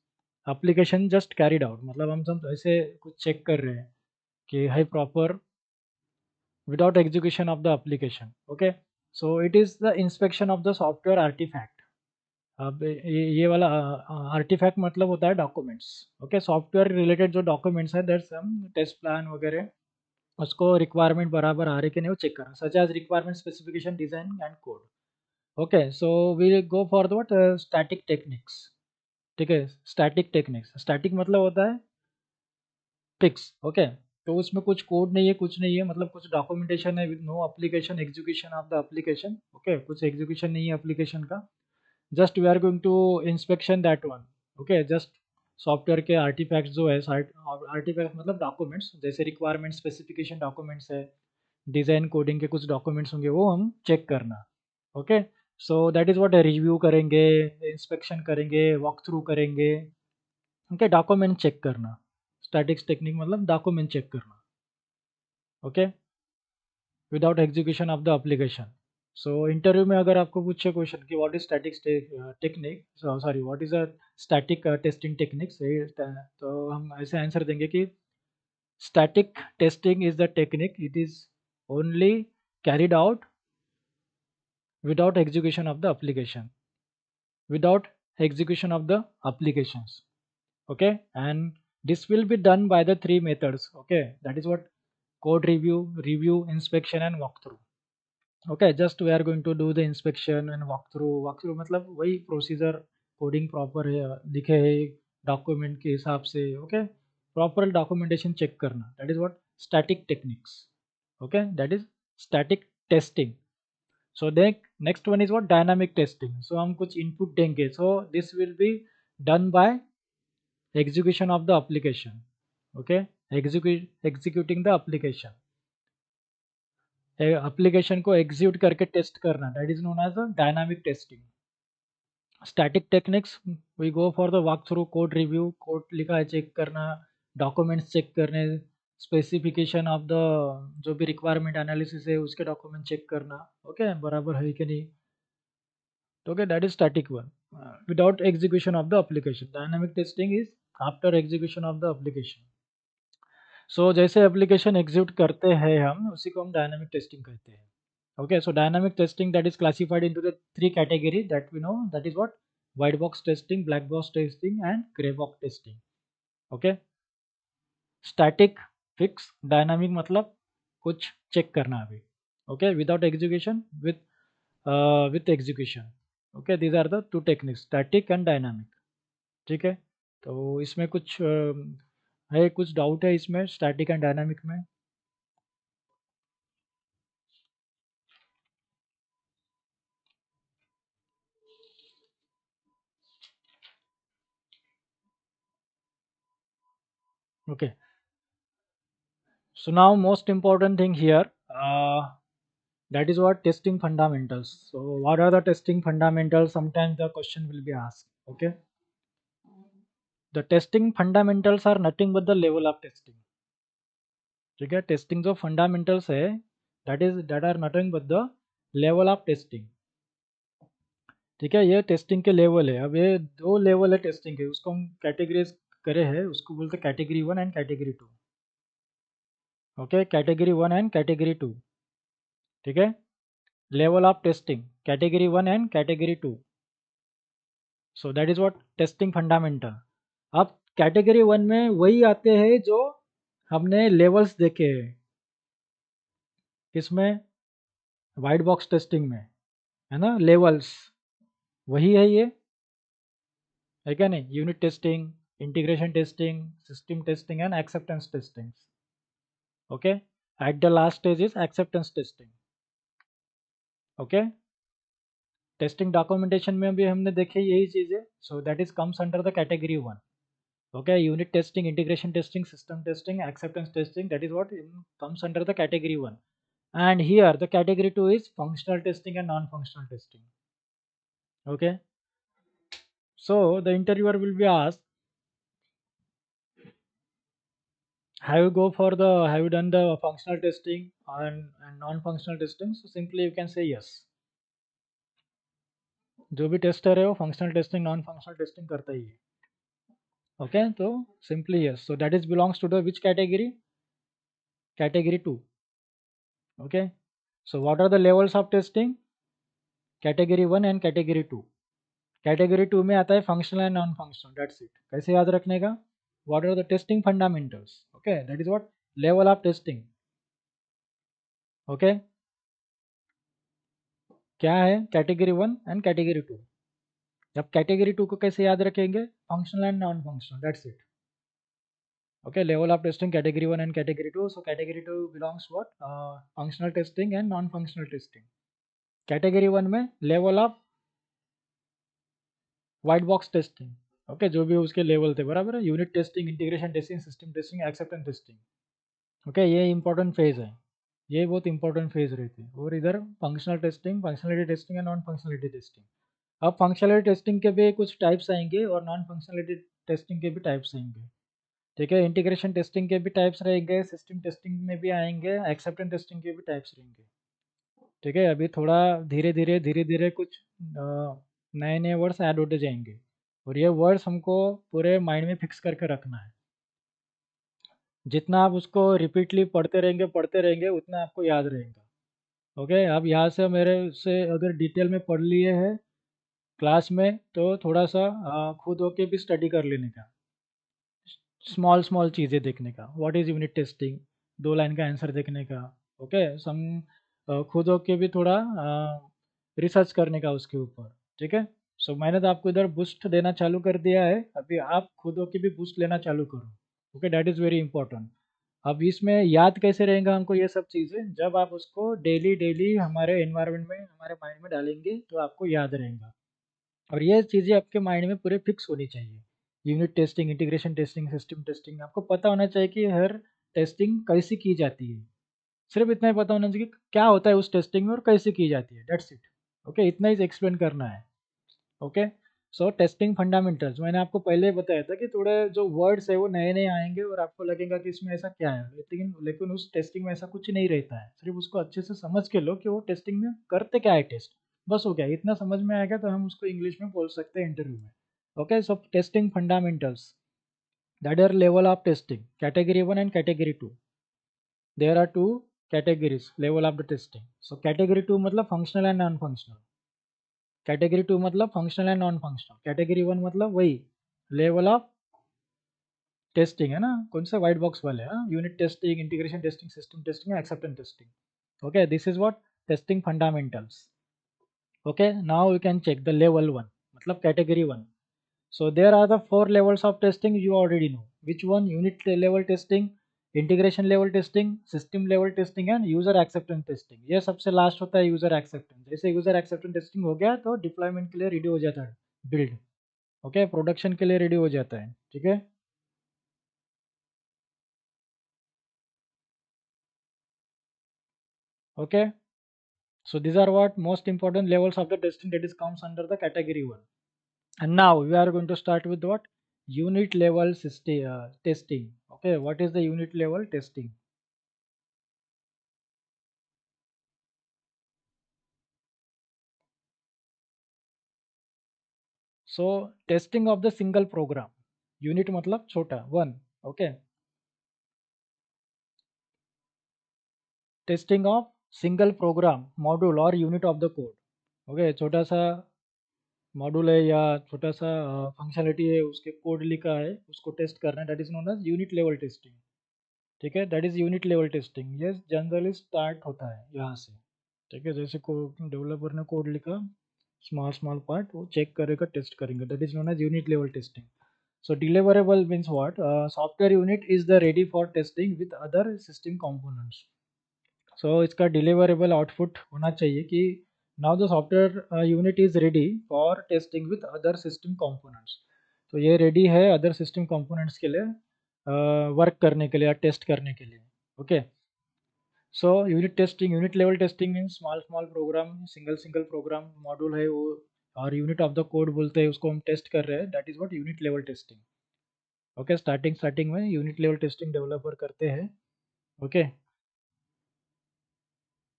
Application just carried out, मतलब हम सब ऐसे कुछ चेक कर रहे हैं कि है proper without execution of the application. Okay, so it is the inspection of the software artifact. अब ये वाला आर्टिफैक्ट मतलब होता है डॉक्यूमेंट्स। ओके, सॉफ्टवेयर रिलेटेड जो डॉक्यूमेंट्स है, दैट्स हम टेस्ट प्लान वगैरह, उसको रिक्वायरमेंट बराबर आ रही कि नहीं वो चेक करना, such as requirement specification design and code. Okay, so we go for the what, static techniques. ठीक है, स्टैटिक टेक्निक्स, स्टैटिक मतलब होता है फिक्स। ओके, तो उसमें कुछ कोड नहीं है, कुछ नहीं है, मतलब कुछ डॉक्यूमेंटेशन है with no application execution of the application. Okay, कुछ एग्जीक्यूशन नहीं है एप्लीकेशन का, just we are going to inspection that one. Okay, just software के आर्टिफैक्ट्स जो है, आर्टिफैक्ट मतलब डॉक्यूमेंट्स, जैसे रिक्वायरमेंट स्पेसिफिकेशन डॉक्यूमेंट्स है, डिज़ाइन कोडिंग के कुछ डॉक्यूमेंट्स होंगे, वो हम चेक करना। Okay, so that is what, review करेंगे, इंस्पेक्शन करेंगे, वॉक थ्रू करेंगे। ओके, डॉक्यूमेंट चेक करना, स्टैटिक्स टेक्निक मतलब डॉक्यूमेंट चेक करना। Okay, without execution of the application. So interview में अगर आपको पूछे क्वेश्चन कि what is static technique, sorry what is a static testing techniques, तो हम ऐसे आंसर देंगे कि static testing is the technique, it is only carried out without execution of the application, without execution of the applications. Okay, and this will be done by the three methods. Okay, that is what, code review, inspection and walkthrough. Okay, just we are going to do the inspection and walkthrough मतलब वही procedure, coding proper है, लिखे है document के हिसाब से। Okay, proper documentation check करना, that is what static techniques. Okay, that is static testing. So देख, next one is what, dynamic testing. So हम कुछ इनपुट देंगे, so this will be done by execution of the application. Okay, executing the application, application को execute करके test करना, that is known as a dynamic testing. Static techniques, we go for the walk through, code review, code लिखा है check करना, documents check करने, specification of the जो भी requirement analysis है उसके डॉक्यूमेंट चेक करना। ओके, बराबर है कि नहीं। Okay, that is static one, without execution of the application. Dynamic testing is after execution of the application. So जैसे एप्लीकेशन एग्जीक्यूट करते हैं हम, उसी को हम डायनामिक टेस्टिंग कहते हैं। Okay, so dynamic testing, that is classified into the three categories that we know, that is what, white box testing, black box testing and gray box testing. Okay, static, fix, dynamic मतलब कुछ check करना अभी। Okay, without execution, with execution. Okay, these are the two techniques, static and dynamic. ठीक है, तो इसमें कुछ है, कुछ डाउट है इसमें स्टैटिक एंड डायनामिक में? Okay, so now most important thing here, that is what, testing fundamentals. So what are the testing fundamentals? Sometimes the question will be asked. Okay, the testing fundamentals are nothing but the level of testing. ठीक है, testing जो fundamentals है, that are nothing but the level of testing. ठीक है, ये testing के level है। अब ये दो लेवल है टेस्टिंग के, उसको हम कैटेगरीज करे हैं, उसको बोलते हैं category 1 and category 2। Okay, category 1 and category 2। ठीक है, level of testing category 1 and category 2। So that is what, testing fundamental. अब कैटेगरी 1 में वही आते हैं जो हमने लेवल्स देखे हैं, किसमें, वाइट बॉक्स टेस्टिंग में, है ना, लेवल्स वही है ये, है क्या नहीं, unit testing, integration testing, system testing and acceptance testing. Okay, at the last stage is acceptance testing. Okay, testing documentation में भी हमने देखे यही चीज़ है, सो that is comes under the category 1। Okay, unit testing, integration testing, system testing, acceptance testing, that is what comes under the category 1. And here the category 2 is functional testing and non-functional testing. Okay, so the interviewer will be asked have you done the functional testing and non-functional testing? So simply you can say yes. जो भी tester है वो functional testing non functional testing करता ही है. Okay, तो simply yes. So that is belongs to the which category? Category 2. Okay, so what are the levels of testing? Category 1 and category 2. Category 2 में आता है functional and non functional. That's it. कैसे याद रखने का? What are the testing fundamentals? Okay, that is what level of testing. Okay, क्या है category 1 and category 2? जब कैटेगरी 2 को कैसे याद रखेंगे? Functional and non functional. That's it. Okay, level of testing category 1 and category 2. So category 2 belongs what? Functional testing and non-functional testing. Category 1 में level of white box testing. Okay, जो भी उसके level थे बराबर है. Unit testing, integration testing, system testing, acceptance testing. Okay, ये important phase है. ये बहुत इंपॉर्टेंट फेज रहती है. और इधर functional testing, functionality testing and non functionality testing. अब फंक्शनलिटी टेस्टिंग के भी कुछ टाइप्स आएंगे और नॉन फंक्शनलिटी टेस्टिंग के भी टाइप्स आएंगे. ठीक है, इंटीग्रेशन टेस्टिंग के भी टाइप्स रहेंगे, सिस्टम टेस्टिंग में भी आएंगे, एक्सेप्टेंस टेस्टिंग के भी टाइप्स रहेंगे. ठीक है, अभी थोड़ा धीरे धीरे कुछ नए नए वर्ड्स ऐड होते जाएंगे और ये वर्ड्स हमको पूरे माइंड में फिक्स करके रखना है. जितना आप उसको रिपीटली पढ़ते रहेंगे उतना आपको याद रहेगा. ओके, अब यहाँ से मेरे से अगर डिटेल में पढ़ लिए हैं क्लास में तो थोड़ा सा खुद होके भी स्टडी कर लेने का, स्मॉल स्मॉल चीज़ें देखने का. What is unit testing, 2 line का आंसर देखने का. ओके, सम खुद होके भी थोड़ा रिसर्च करने का उसके ऊपर. ठीक है, सो मैंने तो आपको इधर बूस्ट देना चालू कर दिया है. अभी आप खुद होके भी बूस्ट लेना चालू करो. Okay, that is very important. अब इसमें याद कैसे रहेगा हमको ये सब चीज़ें? जब आप उसको डेली डेली हमारे एनवायरनमेंट में, हमारे माइंड में डालेंगे तो आपको याद रहेगा. और ये चीज़ें आपके माइंड में पूरे फिक्स होनी चाहिए. Unit testing, integration testing, system testing, आपको पता होना चाहिए कि हर टेस्टिंग कैसे की जाती है. सिर्फ इतना ही पता होना चाहिए कि क्या होता है उस टेस्टिंग में और कैसे की जाती है. That's it. ओके, इतना ही एक्सप्लेन करना है. ओके, सो टेस्टिंग फंडामेंटल्स मैंने आपको पहले ही बताया था कि थोड़े जो वर्ड्स है वो नए नए आएंगे और आपको लगेगा कि इसमें ऐसा क्या है, लेकिन उस टेस्टिंग में ऐसा कुछ नहीं रहता है. सिर्फ उसको अच्छे से समझ के लो कि वो टेस्टिंग में करते क्या है टेस्ट. बस हो गया, इतना समझ में आएगा तो हम उसको इंग्लिश में बोल सकते हैं इंटरव्यू में. Okay, so testing fundamentals, that are level of testing category 1 and category 2. There are two categories level of the testing. So category 2 मतलब functional and non functional. Category 2 मतलब functional and non functional. Category 1 मतलब वही level of testing है ना, कौन सा white box वाले. Unit testing, integration testing, system testing, acceptance testing. Okay, this is what testing fundamentals. Okay, now you can check the level 1 मतलब category 1. So there are the 4 levels of testing you already know. Which one? Unit level testing, integration level testing, system level testing and user acceptance testing. ये सबसे last होता है user acceptance. जैसे user acceptance testing हो गया तो deployment के लिए रेडी हो जाता है बिल्ड. ओके, प्रोडक्शन के लिए रेडी हो जाता है. ठीक है, okay. So these are what most important levels of the testing that is comes under the category 1. And now we are going to start with what? Unit level testing. Okay, what is the unit level testing? So testing of the single program. Unit मतलब छोटा 1. Okay, testing of single program, module or unit of the code. Okay, छोटा सा module है या छोटा सा functionality है, उसके कोड लिखा है, उसको टेस्ट करना है. That is known as unit level testing. ठीक है, that is unit level testing. ये जनरली स्टार्ट होता है यहाँ से. ठीक है, जैसे डेवलपर ने कोड लिखा, स्मॉल स्मॉल पार्ट वो चेक करेगा, टेस्ट करेंगे. That is known as unit level testing. So deliverable means what? Software unit is the ready for testing with other system components. So इसका deliverable output होना चाहिए कि now the software unit is ready for testing with other system components. तो ये ready है other system components के लिए work करने के लिए या टेस्ट करने के लिए. Okay, so unit testing, unit level testing mean small small program, single program module है वो, और यूनिट ऑफ द कोड बोलते हैं उसको हम टेस्ट कर रहे हैं. That is what unit level testing. Okay, starting में यूनिट लेवल टेस्टिंग डेवलपर करते हैं. Okay,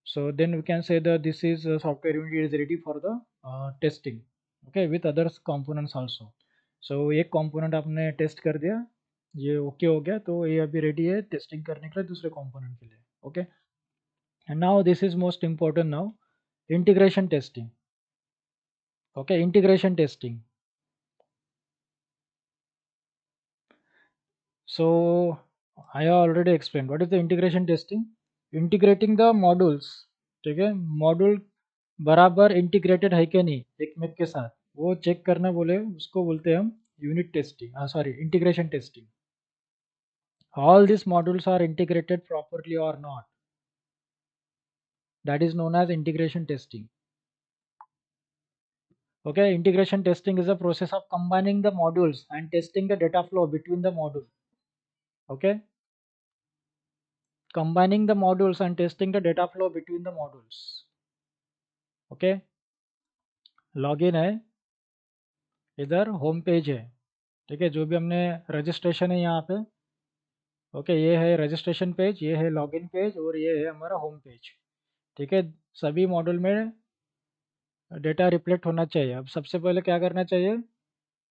so then we can say that this is software unit is ready for the testing. Okay, with other components also. so एक component आपने test कर दिया, ये okay हो गया, तो ये अभी रेडी है टेस्टिंग करने के लिए दूसरे component के लिए. Okay, and now this is most important now, integration testing. Okay, integration testing. So I have already explained what is the integration testing. Integrating the modules. ठीक है, मॉड्यूल बराबर इंटीग्रेटेड है कि नहीं एक में के साथ, वो चेक करना बोले, उसको बोलते हैं हम unit testing, sorry integration testing. All this modules are integrated properly और not, that is known as integration testing. Okay, integration testing is a process of combining the modules and testing the data flow between the module. Okay, combining the modules and testing the data flow between the modules. Okay, login है, इधर home page है. ठीक है, जो भी हमने registration है यहाँ पे. ओके, ये है रजिस्ट्रेशन पेज, ये है लॉगिन पेज, और ये है हमारा होम पेज. ठीक है, सभी मॉड्यूल में डेटा रिफ्लेक्ट होना चाहिए. अब सबसे पहले क्या करना चाहिए,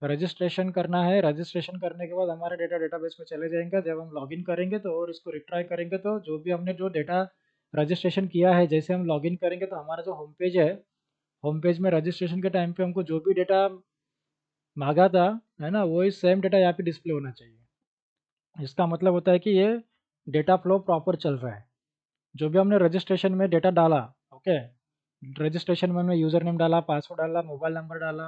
रजिस्ट्रेशन करना है. रजिस्ट्रेशन करने के बाद हमारा डेटा डेटाबेस में चले जाएंगे. जब हम लॉगिन करेंगे तो और इसको रिट्राई करेंगे, तो जो भी हमने जो डेटा रजिस्ट्रेशन किया है, जैसे हम लॉगिन करेंगे तो हमारा जो होम पेज है, होम पेज में रजिस्ट्रेशन के टाइम पे हमको जो भी डेटा मांगा था, है ना, वही सेम डेटा यहाँ पे डिस्प्ले होना चाहिए. इसका मतलब होता है कि ये डेटा फ्लो प्रॉपर चल रहा है. जो भी हमने रजिस्ट्रेशन में डेटा डाला, ओके, रजिस्ट्रेशन में हमने यूज़र नेम डाला, पासवर्ड डाला, मोबाइल नंबर डाला,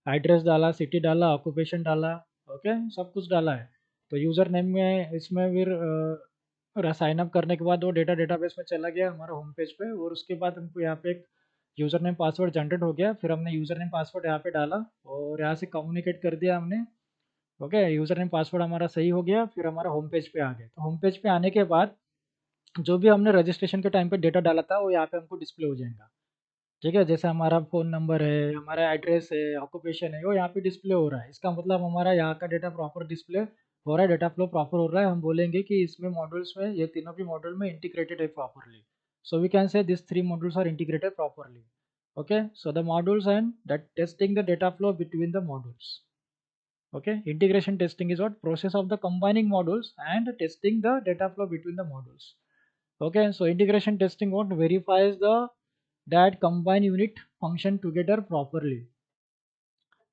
एड्रेस डाला, सिटी डाला, ऑक्यूपेशन डाला, ओके, सब कुछ डाला है. तो यूज़र नेम में इसमें फिर साइन अप करने के बाद वो डेटा डेटाबेस में चला गया हमारा होम पेज पे, और उसके बाद हमको यहाँ पे एक यूज़र नेम पासवर्ड जनरेट हो गया. फिर हमने यूज़र नेम पासवर्ड यहाँ पे डाला और यहाँ से कम्युनिकेट कर दिया हमने. ओके, यूज़र नेम पासवर्ड हमारा सही हो गया, फिर हमारा होम पेज पे आ गया. तो होम पेज पे आने के बाद जो भी हमने रजिस्ट्रेशन के टाइम पे डेटा डाला था वो यहाँ पे हमको डिस्प्ले हो जाएगा. ठीक है, जैसे हमारा फ़ोन नंबर है, हमारा एड्रेस है, ऑक्यूपेशन है, वो यहाँ पे डिस्प्ले हो रहा है. इसका मतलब हमारा यहाँ का डेटा प्रॉपर डिस्प्ले हो रहा है, डेटा फ्लो प्रॉपर हो रहा है. हम बोलेंगे कि इसमें मॉड्यूल्स में, ये तीनों भी मॉड्यूल में इंटीग्रेटेड है properly. So we can say this 3 modules are integrated properly. Okay, so the modules and that testing the data flow between the modules. Okay, integration testing is what process of the combining modules and testing the data flow between the modules. Okay, so integration testing what verifies the that combine unit function together properly.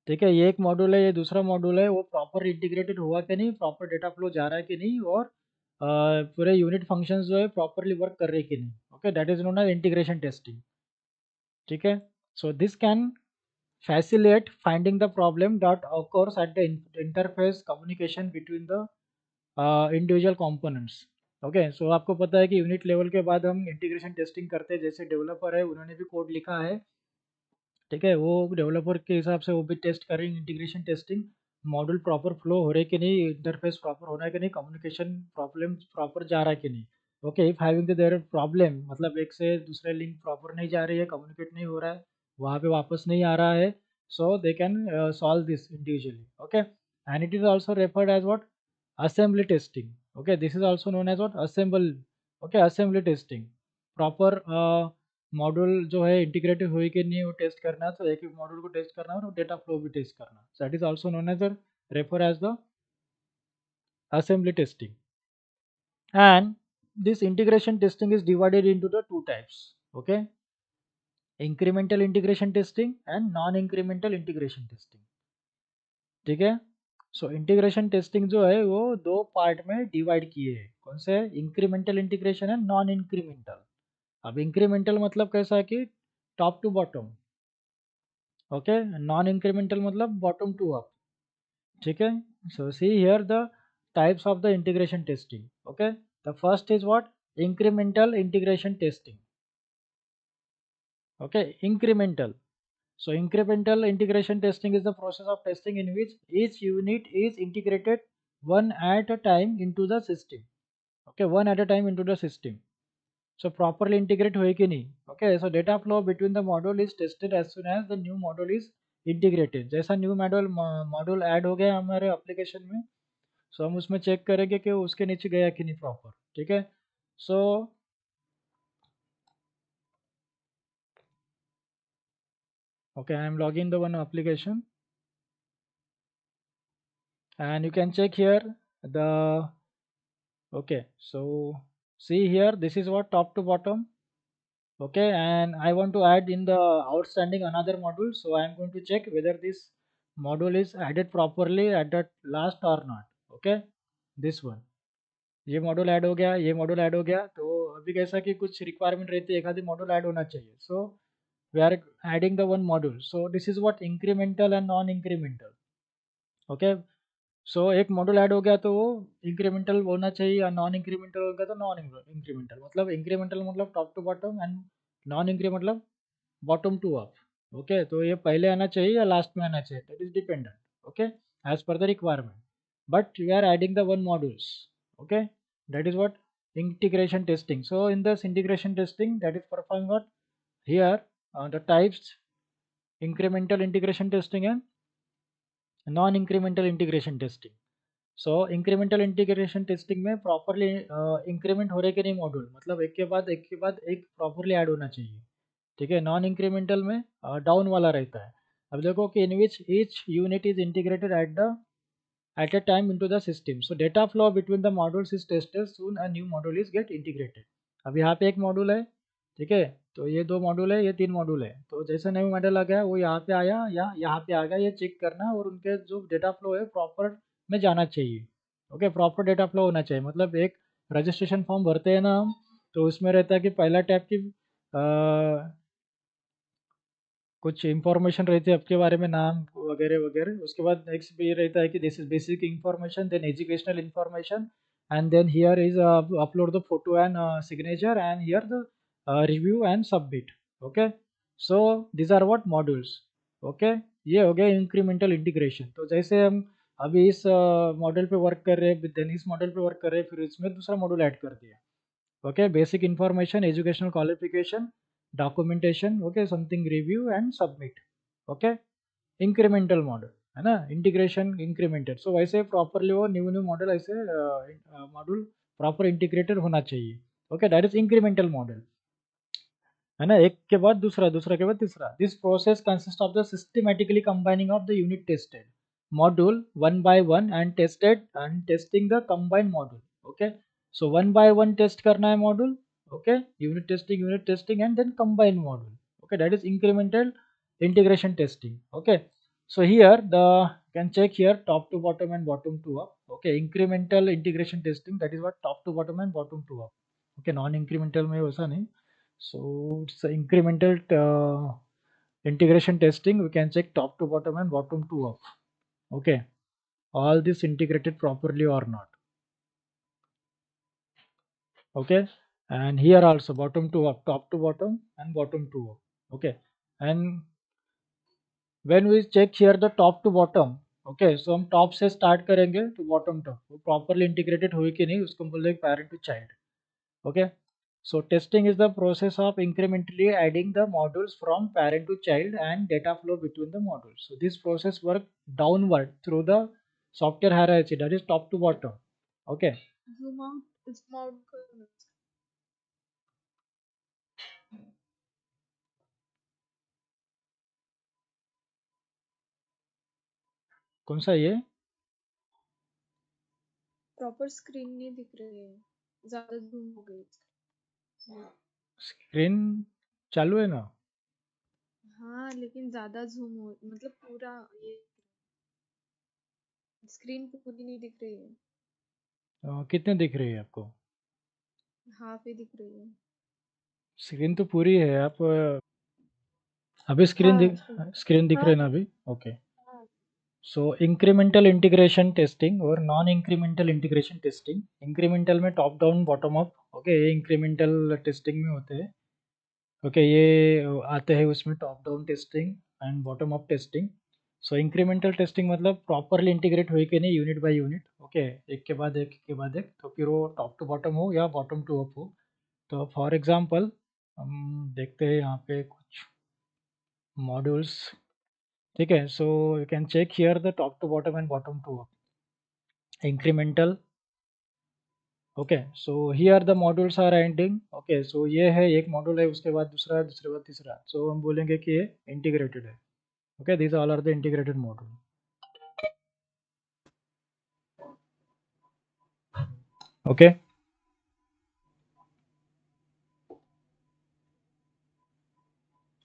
ठीक है, ये एक module है, ये दूसरा module है, वो proper integrated हुआ कि नहीं, प्रॉपर डेटा फ्लो जा रहा है कि नहीं, और पूरे यूनिट फंक्शंस जो है प्रॉपरली वर्क कर रहे हैं कि नहीं. Okay, that is known as integration testing. ठीक है, so this can facilitate finding the problem that occurs at the interface communication between the individual components. Okay, so आपको पता है कि यूनिट लेवल के बाद हम इंटीग्रेशन टेस्टिंग करते हैं. जैसे डेवलपर है, उन्होंने भी कोड लिखा है. ठीक है, वो डेवलपर के हिसाब से वो भी टेस्ट करेंगे integration testing, module proper flow हो रहे कि नहीं, इंटरफेस प्रॉपर हो रहा है कि नहीं, कम्युनिकेशन प्रॉब्लम प्रॉपर जा रहा है कि नहीं. Okay, if having their problem, मतलब एक से दूसरे लिंक प्रॉपर नहीं जा रही है, कम्युनिकेट नहीं हो रहा है, वहाँ पे वापस नहीं आ रहा है, so they can solve this individually. Okay, and it is also referred as what assembly testing. Okay, this is also known as what assemble. Okay, assembly testing proper module जो है इंटीग्रेटेड हुई कि नहीं वो टेस्ट करना है. तो एक एक मॉड्यूल को टेस्ट करना और डेटा फ्लो भी टेस्ट करना. That is also known as refer as the assembly testing. And this integration testing is divided into the two types. Okay, incremental integration testing and non-incremental integration testing. ठीक है, so integration testing जो है वो दो part में divide किए हैं. कौन से, इंक्रीमेंटल इंटीग्रेशन है, नॉन इंक्रीमेंटल. अब इंक्रीमेंटल मतलब कैसा है कि top to bottom. Okay, non incremental मतलब बॉटम टू अप. ठीक है, so see here the types of the integration testing. Okay, the first is what incremental integration testing. Okay, incremental. So incremental integration testing is the process of testing in which each unit is integrated one at a time into the system. Okay, one at a time into the system. So properly integrate हुए कि नहीं. Okay, so data flow between the module is tested as soon as the new module is integrated. जैसा new module add हो गया हमारे application में, सो हम उसमें चेक करेंगे कि वो उसके नीचे गया कि नहीं प्रॉपर, ठीक है। सो okay, I am logging the one application and you can check here the okay. So see here, this is what top to bottom. Okay, and I want to add in the outstanding another module, so I am going to check whether this module is added properly at the last or not. Okay, this one, ये module add हो गया, ये module add हो गया। तो अभी कैसा कि कुछ रिक्वायरमेंट रहती है, एक आधी मॉड्यूल ऐड होना चाहिए। So we are adding the one module. So this is what incremental and non incremental. Okay, so एक मॉड्यूल ऐड हो गया तो वो इंक्रीमेंटल होना चाहिए, या नॉन इंक्रीमेंटल हो गया तो नॉन इंक्रीमेंटल। मतलब इंक्रीमेंटल मतलब top to bottom and non incremental मतलब बॉटम टू अप। ओके, तो ये पहले आना चाहिए या लास्ट में आना चाहिए, that is dependent. Okay, as per the requirement, but we are adding the one modules. Okay, that is what integration testing. So in this integration testing, that is performing what here, the types incremental integration testing and non incremental integration testing. So incremental integration testing में properly increment हो रहे कि नहीं module, मतलब एक के बाद एक प्रॉपरली ऐड होना चाहिए, ठीक है। नॉन इंक्रीमेंटल में डाउन वाला रहता है। अब देखो कि in which each unit is integrated at a time into the system. So data flow between the modules is tested soon a new module is get integrated. अब यहाँ पे एक मॉड्यूल है, ठीक है, तो ये दो मॉड्यूल है, ये तीन मॉड्यूल है। तो जैसे न्यू मॉड्यूल आ गया वो यहाँ पे आया या यहाँ पे आ गया, ये चेक करना और उनके जो डेटा फ्लो है प्रॉपर में जाना चाहिए। ओके, प्रॉपर डेटा फ्लो होना चाहिए। मतलब एक रजिस्ट्रेशन फॉर्म भरते हैं ना हम, तो उसमें रहता है कि पहला टैब की कुछ इंफॉर्मेशन रहती है आपके बारे में, नाम वगैरह वगैरह। उसके बाद नेक्स्ट भी रहता है कि this is basic information, then educational information, and then here is upload the photo and signature, and here the review and submit. Okay, so this are what modules. Okay, ये हो गया इंक्रीमेंटल इंटीग्रेशन। तो जैसे हम अभी इस model पे work कर रहे हैं, देन इस मॉडल पे वर्क कर रहे हैं, फिर इसमें दूसरा मॉड्यूल ऐड कर दिया। okay, basic information, educational qualification, documentation, okay, something review and submit। okay, incremental model है ना, इंटीग्रेशन इंक्रीमेंटेड। सो वैसे प्रॉपरली वो न्यू न्यू मॉडल ऐसे मॉड्यूल प्रॉपर इंटीग्रेटेड होना चाहिए। Okay, that is incremental model, है ना, एक के बाद दूसरा, दूसरा के बाद तीसरा। This process consist of the systematically combining of the unit tested module one by one and tested and testing the combined module. Okay, so one by one test करना है module. Okay, unit testing and then combined module. Okay, that is incremental integration testing। okay, so here the can check here top to bottom and bottom to up। okay, incremental integration testing, that is what top to bottom and bottom to up। okay, non incremental में वैसा नहीं। so it's a incremental integration testing, we can check top to bottom and bottom to up। okay, all this integrated properly or not। okay, and here also bottom to up, top to bottom and bottom to up। okay, and when we check here the top to bottom, okay, so हम top से start करेंगे तो bottom तक वो properly integrated हुई कि नहीं, उसको हम बोलते हैं parent to child। okay, so testing is the process of incrementally adding the modules from parent to child and data flow between the modules। so this process work downward through the software hierarchy, that is top to bottom। okay, zoom out करो ना। कौन सा ये proper screen नहीं दिख रही है, ज्यादा जूम हो गई। स्क्रीन चालू है ना? हाँ लेकिन ज्यादा जूम हो, मतलब पूरा ये स्क्रीन पूरी नहीं दिख रही है, कितने दिख रही है आपको? हाफ ही दिख रही है। स्क्रीन तो पूरी है। आप अभी हाँ स्क्रीन दिख हाँ रहे हैं ना अभी? ओके, हाँ। सो इंक्रीमेंटल इंटीग्रेशन टेस्टिंग और non incremental integration testing. Incremental में top down bottom up. Okay, ये इंक्रीमेंटल टेस्टिंग में होते हैं। ओके, ये आते हैं उसमें top down testing and bottom up testing. So incremental testing मतलब प्रॉपरली इंटीग्रेट हुई कि नहीं यूनिट बाय यूनिट। ओके, एक के बाद एक, एक के बाद एक, तो फिर वो टॉप टू बॉटम हो या बॉटम टू अप हो। तो फॉर एग्जांपल हम देखते हैं यहाँ पे कुछ मॉड्यूल्स, ठीक है। So you can check here the top to bottom and bottom to up. incremental. Okay, so here the modules are ending. Okay, so ये है एक मॉड्यूल है, उसके बाद दूसरा है, दूसरे बाद तीसरा, सो हम बोलेंगे कि ये इंटीग्रेटेड है. Okay, these all are the integrated module. Okay,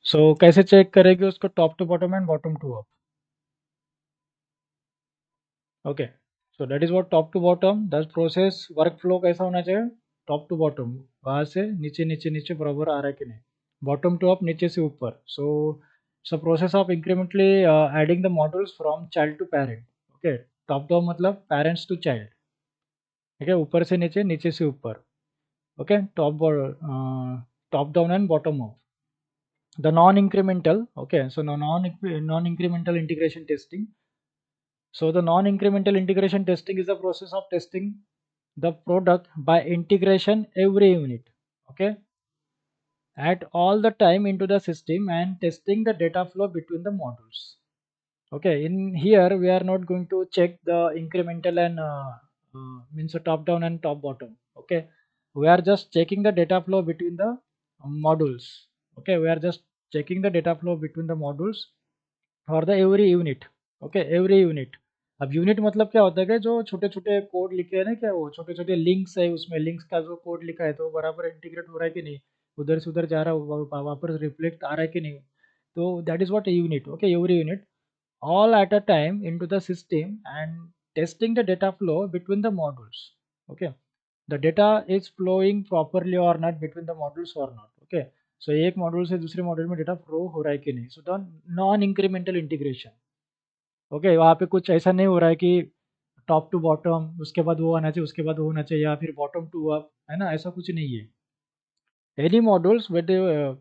so कैसे चेक करेंगे उसको, top to bottom and bottom to up. Okay, so that is what top to bottom. That process work flow कैसा होना चाहिए, टॉप टू बॉटम, वहाँ से नीचे नीचे नीचे बराबर आ रहा है कि नहीं, बॉटम टू अप नीचे से ऊपर. So process of incrementally adding the modules from child to parent. Okay, top down मतलब पेरेंट्स टू चाइल्ड. ठीक है, ऊपर से नीचे, नीचे से ऊपर. Okay, top down and bottom up. The non-incremental, okay, so no non-incremental integration testing. So the non-incremental integration testing is the process of testing the product by integration every unit, okay, at all the time into the system and testing the data flow between the modules. Okay, in here we are not going to check the incremental and means a top down and top bottom. Okay, we are just checking the data flow between the modules. Okay, we are just checking the data flow between the modules for the every unit. Okay, every unit. अब unit मतलब क्या होता है कि जो छोटे छोटे code लिखे हैं ना, क्या वो छोटे छोटे लिंक्स है, उसमें लिंक्स का जो कोड लिखा है तो बराबर इंटीग्रेट हो रहा है कि नहीं, उधर से उधर जा रहा है, वापस रिफ्लेक्ट आ रहा है कि नहीं, तो that is what unit. Okay, every unit all at a time into the system and testing the data flow between the modules. Okay, the data is flowing properly or not between the modules or not. Okay, so एक module से दूसरे module में data flow हो रहा है कि नहीं, so the non incremental integration. Okay, वहाँ पे कुछ ऐसा नहीं हो रहा है कि टॉप टू बॉटम, उसके बाद वो आना चाहिए, उसके बाद वो होना चाहिए, या फिर बॉटम टू अप, है ना, ऐसा कुछ नहीं है. एनी मॉड्यूल्स बट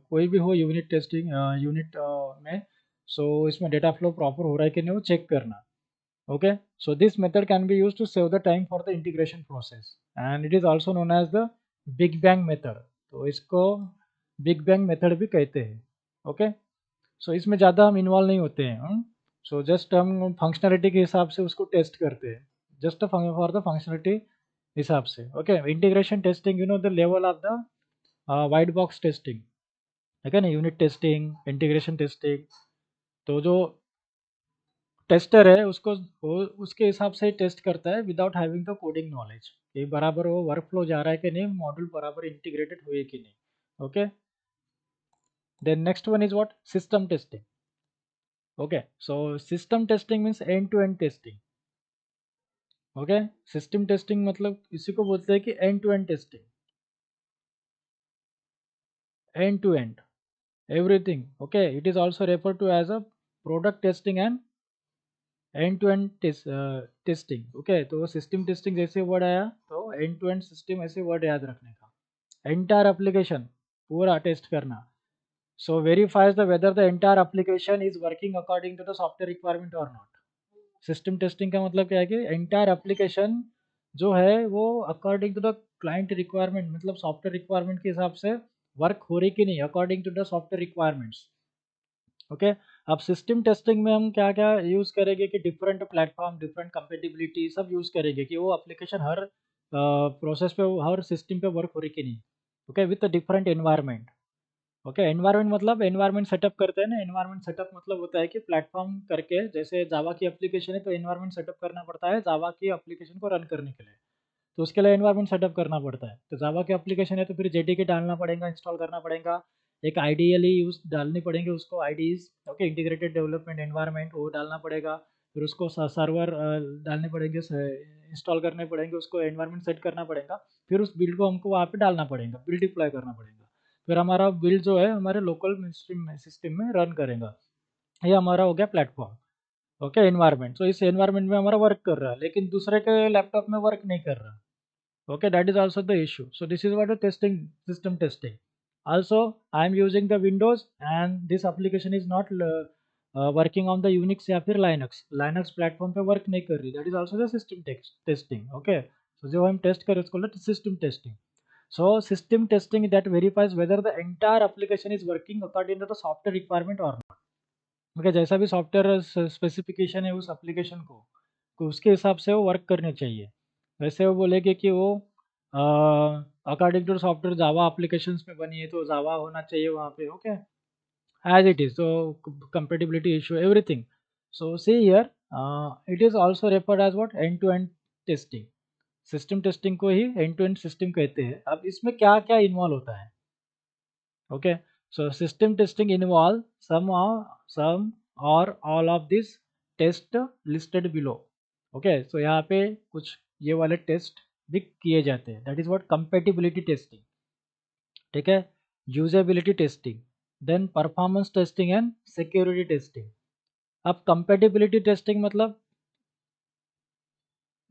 कोई भी हो यूनिट टेस्टिंग, यूनिट में, सो इसमें डेटा फ्लो प्रॉपर हो रहा है कि नहीं वो चेक करना. Okay, so this method can be used to save the time for the integration process and it is also known as the big bang method. तो इसको बिग बैंग मेथड भी कहते हैं. ओके, सो इसमें ज़्यादा हम इन्वॉल्व नहीं होते हैं. सो जस्ट हम फंक्शनलिटी के हिसाब से उसको टेस्ट करते हैं, जस्ट फॉर द फंक्शनलिटी हिसाब से. Okay, integration testing, you know the level of the white box testing, ठीक है ना, यूनिट टेस्टिंग, इंटीग्रेशन टेस्टिंग. तो जो टेस्टर है उसको वो उसके हिसाब से टेस्ट करता है without having the coding knowledge, कि बराबर वो वर्क फ्लो जा रहा है कि नहीं, मॉड्यूल बराबर इंटीग्रेटेड हुए कि नहीं. Okay, then next one is what, system testing. Okay, so system testing means end to end testing. Okay, system testing मतलब इसी को बोलते हैं कि end to end testing, end to end everything. Okay, it is also refer to as a product testing and end to end testing. Okay, तो system testing जैसे word आया तो एंड टू एंड सिस्टम ऐसे word याद रखने का. Entire application पूरा test करना. So verifies the whether the entire application is working according to the software requirement और नॉट. सिस्टम टेस्टिंग का मतलब क्या है कि एंटायर एप्लीकेशन जो है वो according to the client requirement, मतलब सॉफ्टवेयर रिक्वायरमेंट के हिसाब से वर्क हो रही कि नहीं, according to the software requirements. Okay, अब सिस्टम टेस्टिंग में हम क्या क्या यूज़ करेंगे कि डिफरेंट प्लेटफॉर्म, डिफरेंट कंपेटिबिलिटी सब यूज़ करेंगे कि वो एप्लीकेशन हर प्रोसेस पे, हर सिस्टम पे वर्क हो रही कि नहीं. Okay, with different environment. Okay, environment मतलब एनवायरनमेंट सेटअप करते हैं ना, एनवायरनमेंट सेटअप मतलब होता है कि प्लेटफॉर्म करके, जैसे जावा की एप्लीकेशन है तो एनवायरनमेंट सेटअप करना पड़ता है जावा की एप्लीकेशन को रन करने के लिए, तो उसके लिए एनवायरनमेंट सेटअप करना पड़ता है. तो जावा की एप्लीकेशन है तो फिर जेडीके डालना पड़ेगा, इंस्टॉल करना पड़ेगा, एक आईडीएल यूज डालनी पड़ेंगे उसको, IDEs. Okay, integrated development environment वो डालना पड़ेगा, फिर उसको सर्वर डालने पड़ेंगे, इंस्टॉल करने पड़ेंगे, उसको एनवायरनमेंट सेट करना पड़ेगा, फिर उस बिल्ड को हमको वहाँ पे डालना पड़ेगा, बिल्ड डिप्लॉय करना पड़ेगा, फिर हमारा बिल्ड जो है हमारे लोकल सिस्टम में रन करेगा. ये हमारा हो गया प्लेटफॉर्म. Okay, environment. तो इस एनवायरनमेंट में हमारा वर्क कर रहा है, लेकिन दूसरे के लैपटॉप में वर्क नहीं कर रहा. Okay, that is also the issue. So this is what the testing, system testing. Also, I am using the Windows and this application is not working on the Unix या फिर Linux platform पे work नहीं कर रही. That is also the system testing. Okay, so जो हम test करें उसको बोलते हैं system testing. So system testing that verifies whether the entire application is working according to the software requirement or not. Okay, जैसा भी सॉफ्टवेयर स्पेसिफिकेशन है उस एप्लीकेशन को, उसके हिसाब से वो वर्क करने चाहिए। वैसे वो बोलेंगे कि वो according to software Java applications में बनी है तो जावा होना चाहिए वहाँ पे, okay, as it is. So compatibility issue, everything. So see here, it is also referred as what, end to end testing. System testing को ही एंड टू एंड सिस्टम कहते हैं। अब इसमें क्या क्या इन्वॉल्व होता है, okay. So system testing involve some और all of this test listed below, okay. So यहाँ पे कुछ ये वाले टेस्ट भी किए जाते हैं, that is what compatibility testing, ठीक है। Usability testing, then performance testing and security testing. अब कंपेटिबिलिटी टेस्टिंग मतलब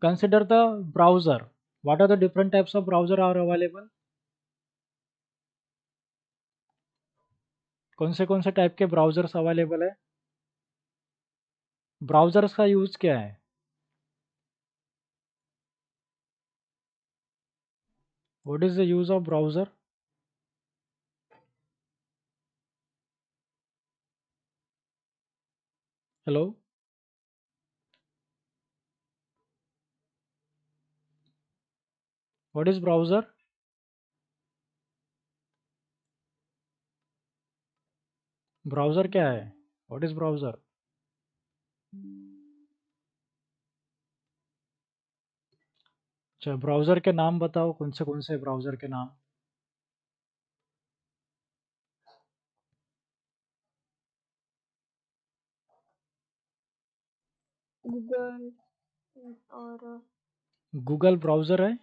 consider the browser, what are the different types of browser are available, कौन से टाइप के ब्राउजर्स अवेलेबल है, ब्राउजर्स का use क्या है, what is the use of browser, hello, what is browser, browser क्या है, व्हाट इज ब्राउजर। अच्छा, ब्राउजर के नाम बताओ, कौन से ब्राउजर के नाम। गूगल और गूगल ब्राउजर है,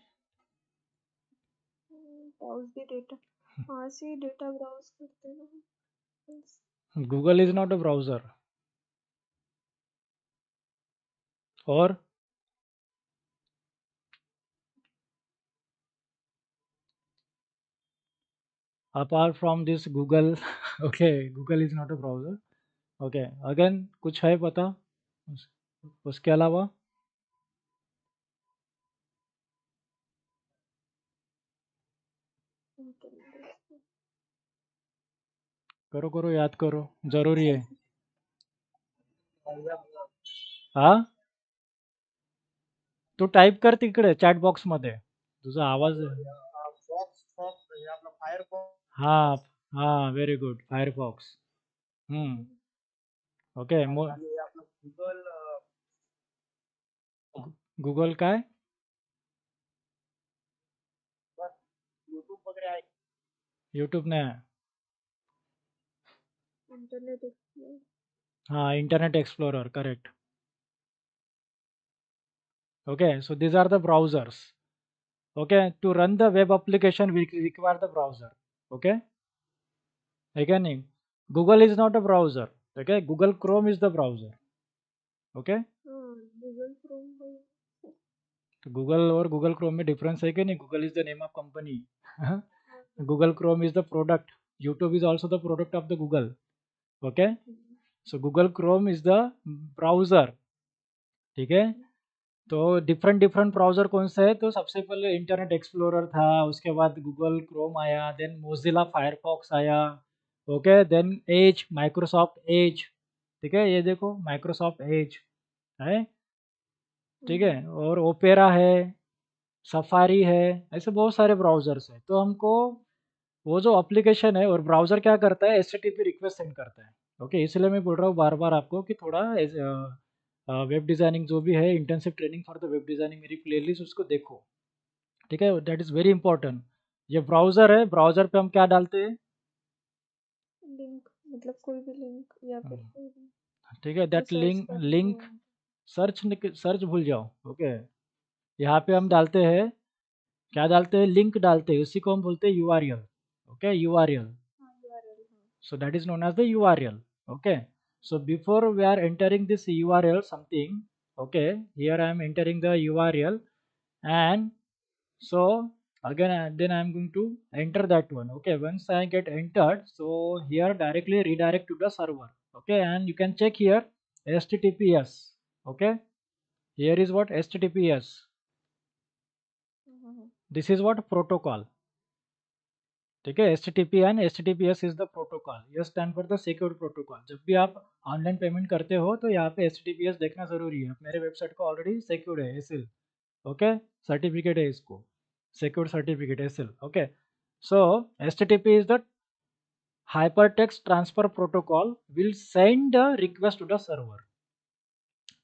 ब्राउज द डेटा, वहाँ से डेटा ब्राउज करते हैं ना। Google is not a browser. और apart from this Google, okay, Google is not a browser, okay, again कुछ है पता उसके अलावा, करो करो याद करो, जरूरी है। हाँ, तू टाईप कर तिकडे चॅट बॉक्स मध्ये, तुझा आवाज, फॉक्स फॉक्स हे आपलं फायरफॉक्स, हाँ हाँ, वेरी गुड, फायरफॉक्स, ओके। आणि आपलं गुगल गूगल काय, युट्यूब वगैरे आहे. यूट्यूब ने, इंटरनेट एक्सप्लोरर। हाँ, internet explorer, correct, okay. So these are the browsers, okay. To run the web application we require the browser, okay, again Google is not a browser, okay. Google Chrome is the browser, okay. Google Chrome है। तो Google और Google Chrome में difference है कि नहीं, Google is the name of company, Google Chrome is the product, YouTube is also the product of the Google, okay. So Google Chrome is the browser, ठीक है। तो डिफरेंट डिफरेंट ब्राउजर कौन से है, तो सबसे पहले इंटरनेट एक्सप्लोरर था, उसके बाद गूगल क्रोम आया, देन मोजिला फायरफॉक्स आया, okay, then Edge, Microsoft Edge, ठीक है, ये देखो माइक्रोसॉफ्ट एज है, ठीक है, और ओपेरा है, सफारी है, ऐसे बहुत सारे ब्राउजर्स हैं। तो हमको वो जो एप्लीकेशन है, और ब्राउजर क्या करता है, एचटीटीपी रिक्वेस्ट सेंड करता है, ओके। इसलिए मैं बोल रहा हूँ बार बार आपको कि थोड़ा वेब डिज़ाइनिंग जो भी है, intensive training for the web designing, मेरी प्लेलिस्ट उसको देखो, ठीक है, दैट इज़ वेरी इंपॉर्टेंट। ये ब्राउज़र है, ब्राउज़र पे हम क्या डालते हैं, लिंक, मतलब कोई भी लिंक या फिर कोई भी ठीक है, जो दैट सर्च लिंक, करते लिंक हैं। सर्च भूल जाओ, ओके। यहाँ पे हम डालते हैं, क्या डालते हैं, लिंक डालते हैं, उसी को हम बोलते हैं यूआरएल, ओके, यूआरएल। हाँ, URL, हाँ। So that is known as the URL, okay. So before we are entering this URL something, okay, here I am entering the URL, and so again then I am going to enter that one, okay. Once I get entered, so here directly redirect to the server, okay, and you can check here HTTPS, okay. Here is what HTTPS, हाँ, हाँ, this is what protocol, ठीक है। HTTP and HTTPS is the protocol, ये stand for the secure protocol. जब भी आप online payment करते हो तो यहाँ पे HTTPS देखना जरूरी है। मेरे वेबसाइट को ऑलरेडी सिक्योर है एसिल, ओके, सर्टिफिकेट है इसको, secure certificate acyl, okay. So HTTP is the hypertext transfer protocol will send a request to the server।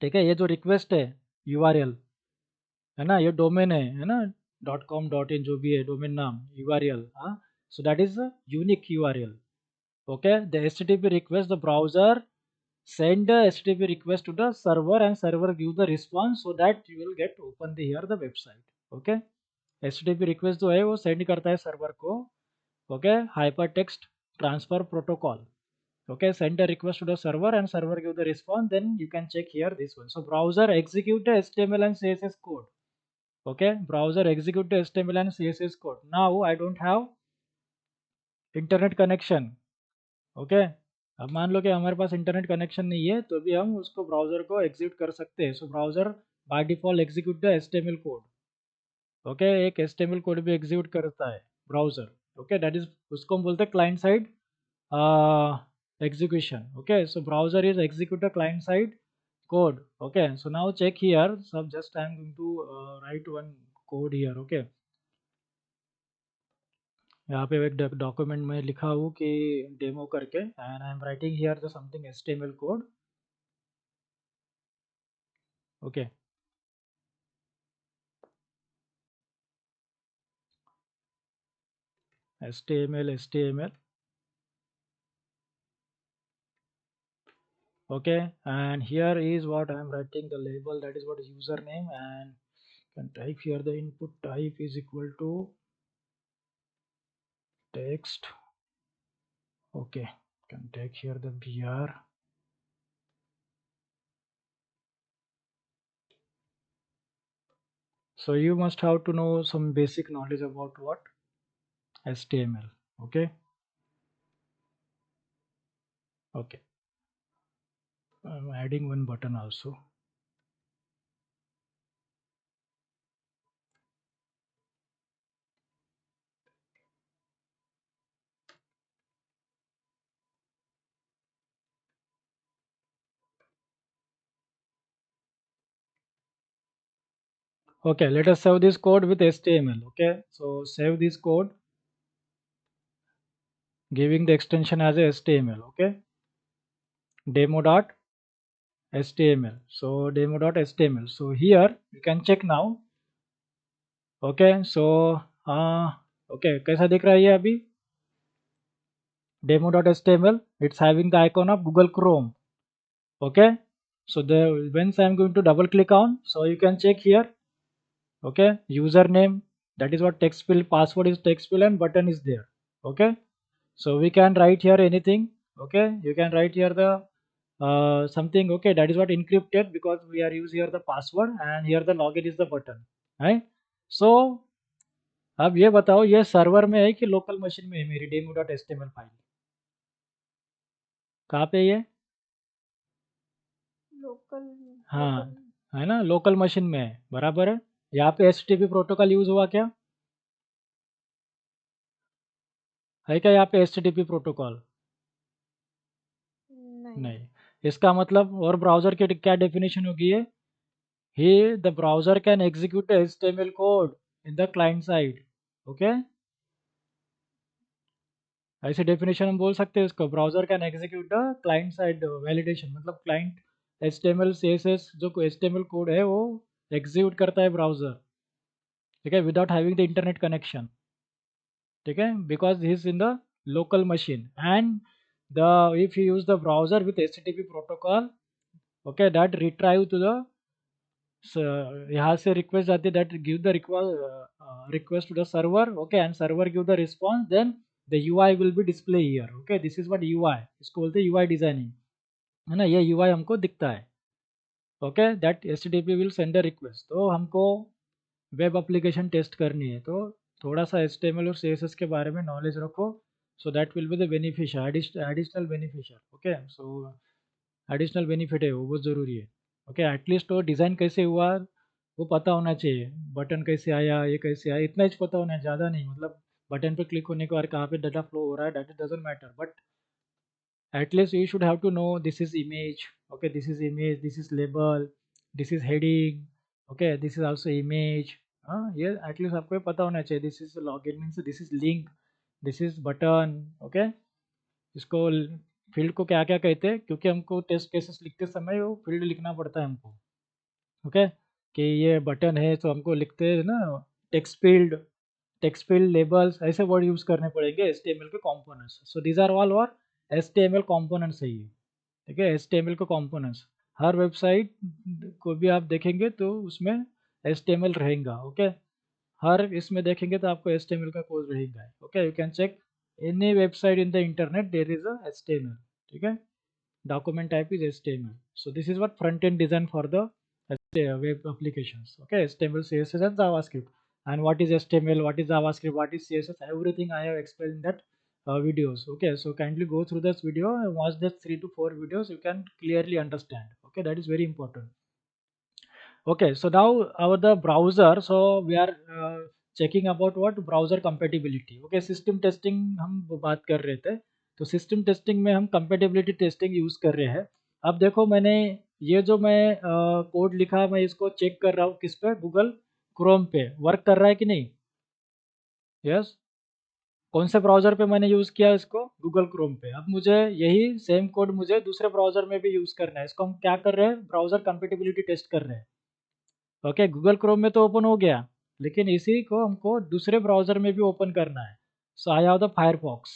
ठीक है, ये जो रिक्वेस्ट है URL है ना, ये डोमेन है ना, .com.in जो भी है डोमेन नाम URL, हाँ, so that is a unique URL, okay। The HTTP request, the browser send the HTTP request to the server and server give the response so that you will get open the here the website, okay। HTTP request जो है वो send करता है server को, okay, hypertext transfer protocol, okay, send a request to the server and server give the response, then you can check here this one. So browser execute the HTML and CSS code, okay, browser execute the HTML and CSS code। Now I don't have internet connection, okay। अब मान लो कि हमारे पास internet connection नहीं है तो भी हम उसको ब्राउजर को एग्जीक्यूट कर सकते हैं। So browser by default execute the HTML code, okay, एक HTML कोड भी एग्जीक्यूट करता है ब्राउजर, ओके, दैट इज उसको हम बोलते हैं client side execution, okay। So browser is execute the client side code, okay। So now check here, so just I am going to write one code here, okay। यहाँ पे एक document में लिखा हूँ कि डेमो करके, and I am writing here the something HTML code, okay. HTML, okay, and here is what I am writing the label, that is what is username, and can type here the input type is equal to text, okay, can take here the BR, so you must have to know some basic knowledge about what HTML, okay, okay, I'm adding one button also, okay, let us save this code with HTML, okay। So save this code giving the extension as a HTML, okay, demo.html, so demo.html, so here you can check now, okay। So okay, कैसा दिख रहा है ये अभी demo.html, it's having the icon of Google Chrome, okay। So the once I'm going to double click on, so you can check here, okay, username, that is what text field, password is text field, and button is there, okay। So we can write here anything, okay, you can write here the something, okay, that is what encrypted because we are use here the password and here the login is the button, right। So अब ये बताओ ये server में है कि local machine में है मेरी demo.html फाइल, कहाँ पे ये, लोकल, हाँ, लोकल है ना, लोकल मशीन में है, बराबर है। यहाँ पे HTTP प्रोटोकॉल यूज हुआ क्या, है क्या यहाँ पे HTTP प्रोटोकॉल, नहीं। नहीं। इसका मतलब और ब्राउजर की क्या डेफिनेशन होगी ये, ही the browser can execute HTML code in the client side, okay, ऐसे डेफिनेशन हम बोल सकते हैं इसको, browser can execute the client side validation, मतलब क्लाइंट HTML CSS जो HTML कोड है वो एग्जीक्यूट करता है ब्राउजर, ठीक है, without having the internet connection, ठीक है, because he is in the local machine, and the if you use the browser with HTTP protocol, okay, that retrieve to the, यहाँ से रिक्वेस्ट आती है, that give the request to the server, okay, and server give the response, then the UI will be display here, okay, this is what UI, इसको बोलते हैं UI designing, है ना, ये UI हमको दिखता है, okay, that HTTP will send a request. तो हमको वेब एप्लीकेशन टेस्ट करनी है तो थोड़ा सा HTML और CSS के बारे में नॉलेज रखो, so that will be the beneficial, additional beneficial, okay. So additional benefit है वो बहुत ज़रूरी है, ओके, एटलीस्ट वो डिज़ाइन कैसे हुआ वो पता होना चाहिए, बटन कैसे आया, ये कैसे आया, इतना ही पता होना है, ज़्यादा नहीं, मतलब बटन पे क्लिक होने के बाद कहाँ पे डाटा फ्लो हो रहा है, that doesn't matter, but at least you should have to know this is image, okay, this is image, this is label, this is heading, okay, this is also image. हाँ, ये at least आपको ये पता होना चाहिए. This is login means this is link, this is button, okay. इसको field को क्या क्या कहते हैं, क्योंकि हमको टेस्ट केसेस लिखते समय वो फील्ड लिखना पड़ता है हमको, ओके, कि ये बटन है तो हमको लिखते हैं ना टेक्स्ट फील्ड लेबल्स, ऐसे वर्ड यूज करने पड़ेंगे HTML के components. So these are all और HTML कंपोनेंट्स है ये, ठीक है. HTML के कंपोनेंट्स हर वेबसाइट को भी आप देखेंगे तो उसमें HTML रहेगा, ओके. हर इसमें देखेंगे तो आपको HTML का कोड रहेगा, okay. You can check any website in the internet there is a HTML, ठीक है. Document type is HTML. So this is what front end design for the web applications. Okay, HTML, CSS, and JavaScript. And what is HTML? What is JavaScript? What is CSS? Everything I have explained in that videos. Okay, so kindly go through this video and watch the 3 to 4 videos. You can clearly understand. Okay, that is very important. Okay, so now our the browser. So we are checking about what browser compatibility. Okay, system testing हम बात कर रहे थे, तो system testing में हम compatibility testing use कर रहे हैं. अब देखो मैंने ये जो मैं कोड लिखा, मैं इसको चेक कर रहा हूँ किस पे, गूगल क्रोम पे वर्क कर रहा है कि नहीं. यस, कौन से ब्राउज़र पे मैंने यूज़ किया इसको, गूगल क्रोम पे. अब मुझे यही सेम कोड मुझे दूसरे ब्राउज़र में भी यूज़ करना है. इसको हम क्या कर रहे हैं, ब्राउज़र कंपेटिबिलिटी टेस्ट कर रहे हैं. ओके, गूगल क्रोम में तो ओपन हो गया, लेकिन इसी को हमको दूसरे ब्राउज़र में भी ओपन करना है. सो आई हैव द फायरफॉक्स,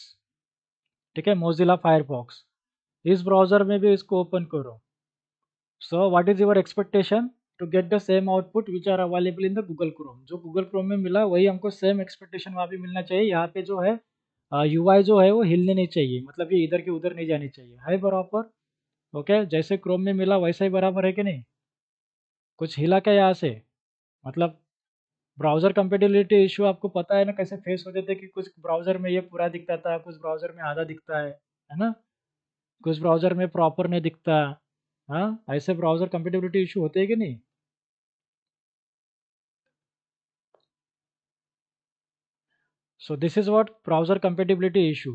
ठीक है, मोजिला फायरफॉक्स. इस ब्राउज़र में भी इसको ओपन करो. So what is your expectation to get the same output which are available in the Google Chrome. जो गूगल क्रोम में मिला वही हमको सेम एक्सपेक्टेशन वहाँ भी मिलना चाहिए. यहाँ पे जो है UI जो है वो हिलने नहीं चाहिए, मतलब ये इधर के उधर नहीं जानी चाहिए, है बराबर. ओके, जैसे क्रोम में मिला वैसा ही बराबर है कि नहीं, कुछ हिला क्या यहाँ से, मतलब ब्राउज़र कंपेटिबिलिटी इशू आपको पता है ना कैसे फेस होते थे, कि कुछ ब्राउज़र में ये पूरा दिखता था, कुछ ब्राउज़र में आधा दिखता है ना, कुछ ब्राउज़र में प्रॉपर नहीं दिखता. हाँ, ऐसे ब्राउज़र कंपेटिबिलिटी इशू होते हैं कि नहीं. So this is what browser compatibility issue.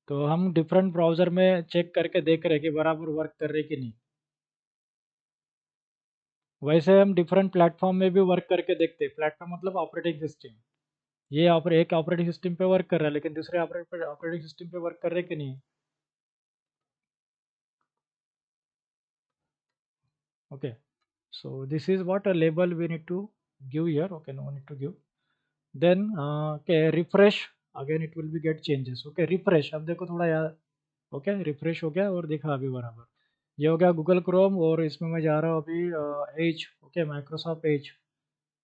तो हम डिफरेंट ब्राउज़र में चेक करके देख रहे हैं कि बराबर वर्क कर रहे कि नहीं. वैसे हम डिफरेंट प्लेटफॉर्म में भी वर्क करके देखते हैं. प्लेटफॉर्म मतलब ऑपरेटिंग सिस्टम. ये एक ऑपरेटिंग सिस्टम पे वर्क कर रहा है, लेकिन दूसरे ऑपरेटिंग सिस्टम पे वर्क कर रहे कि नहीं. Okay, so this is what a label we need to give here. Okay, no need to give. Then okay, refresh, again it will be get changes. Okay, refresh, अब देखो थोड़ा यार. Okay, refresh हो गया और दिखा अभी बराबर. ये हो गया गूगल क्रोम, और इसमें मैं जा रहा हूँ अभी edge. Okay, Microsoft edge.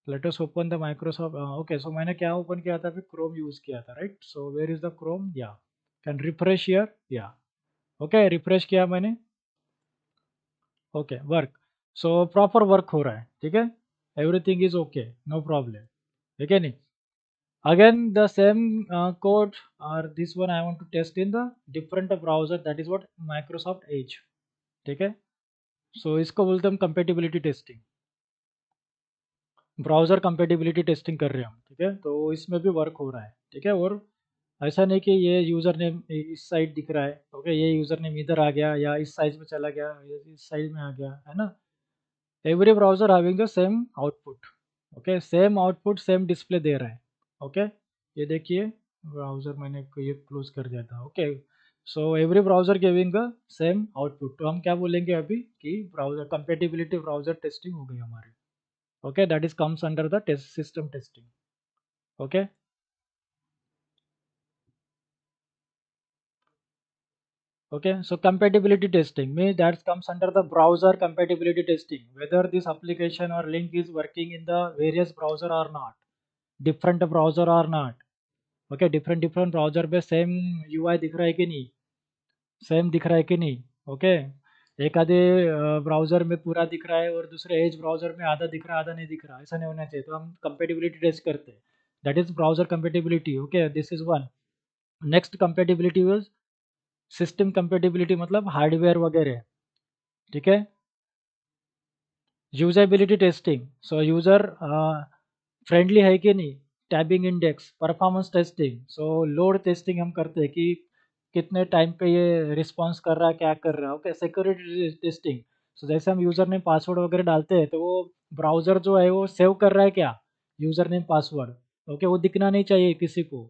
Let us open the Microsoft. Okay, so मैंने क्या ओपन किया था, अभी क्रोम यूज़ किया था, right. So where is the Chrome, yeah can refresh here, yeah. Okay, refresh किया मैंने. Okay, work. So proper work हो रहा है, ठीक है, everything is okay, no problem, ठीक है नहीं. अगेन द सेम कोड और this one I want to test in the different browser, that is what Microsoft Edge, ठीक है. सो इसको बोलते हैं हम compatibility testing, browser compatibility testing कर रहे हैं हम, ठीक है. तो इसमें भी वर्क हो रहा है, ठीक है. और ऐसा नहीं कि ये यूज़र नेम इस साइड दिख रहा है, ओके, ये यूज़र नेम इधर आ गया, या इस साइज में चला गया, या इस साइड में आ गया, है ना. Every browser having the same output. Okay, same output same display दे रहा है. ओके, ये देखिए ब्राउजर मैंने ये क्लोज कर दिया था. Okay, so every browser giving the same output. तो हम क्या बोलेंगे अभी कि ब्राउजर कंपेटिबिलिटी ब्राउजर टेस्टिंग हो गई हमारी. Okay, that is comes under the test system testing. Okay, okay, so compatibility testing means that comes under the browser compatibility testing, whether this application or link is working in the various browser or not, different browser or not. Okay, different browser पे same UI दिख रहा है कि नहीं, same दिख रहा है कि नहीं. ओके, एक आधे ब्राउजर में पूरा दिख रहा है और दूसरे एज ब्राउजर में आधा दिख रहा है आधा नहीं दिख रहा, ऐसा नहीं होना चाहिए. तो हम कंपेटिबिलिटी टेस्ट करते हैं, that is browser compatibility. Okay, this is one. Next compatibility was system compatibility, मतलब हार्डवेयर वगैरह, ठीक है. Usability testing, so user friendly है कि नहीं, tabbing index, performance testing. So load testing हम करते हैं कि कितने टाइम पे ये रिस्पॉन्स कर रहा है, क्या कर रहा है। Okay, security testing. सो जैसे हम यूज़र नेम पासवर्ड वगैरह डालते हैं तो वो ब्राउज़र जो है वो सेव कर रहा है क्या, यूज़र नेम पासवर्ड। ओके, वो दिखना नहीं चाहिए किसी को,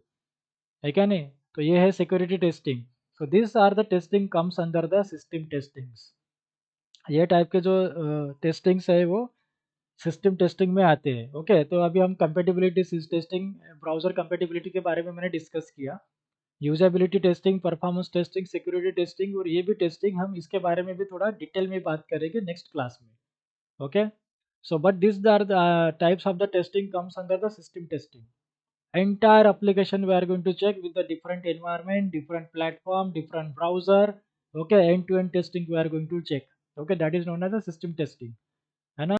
है क्या नहीं। तो ये है security testing. So this are the testing comes under the system testings. ये टाइप के जो टेस्टिंग्स है वो सिस्टम टेस्टिंग में आते हैं। ओके, तो अभी हम कंपेटिबिलिटी टेस्टिंग, ब्राउज़र कंपेटिबिलिटी के बारे में मैंने डिस्कस किया। Usability testing, performance testing, security testing, और ये भी टेस्टिंग हम इसके बारे में भी थोड़ा डिटेल में बात करेंगे नेक्स्ट क्लास में। Okay, so but these are the types of the testing comes under the system testing. Entire application we are going to check with the different environment, different platform, different browser. Okay, end to end testing we are going to check. Okay, that is known as the system testing.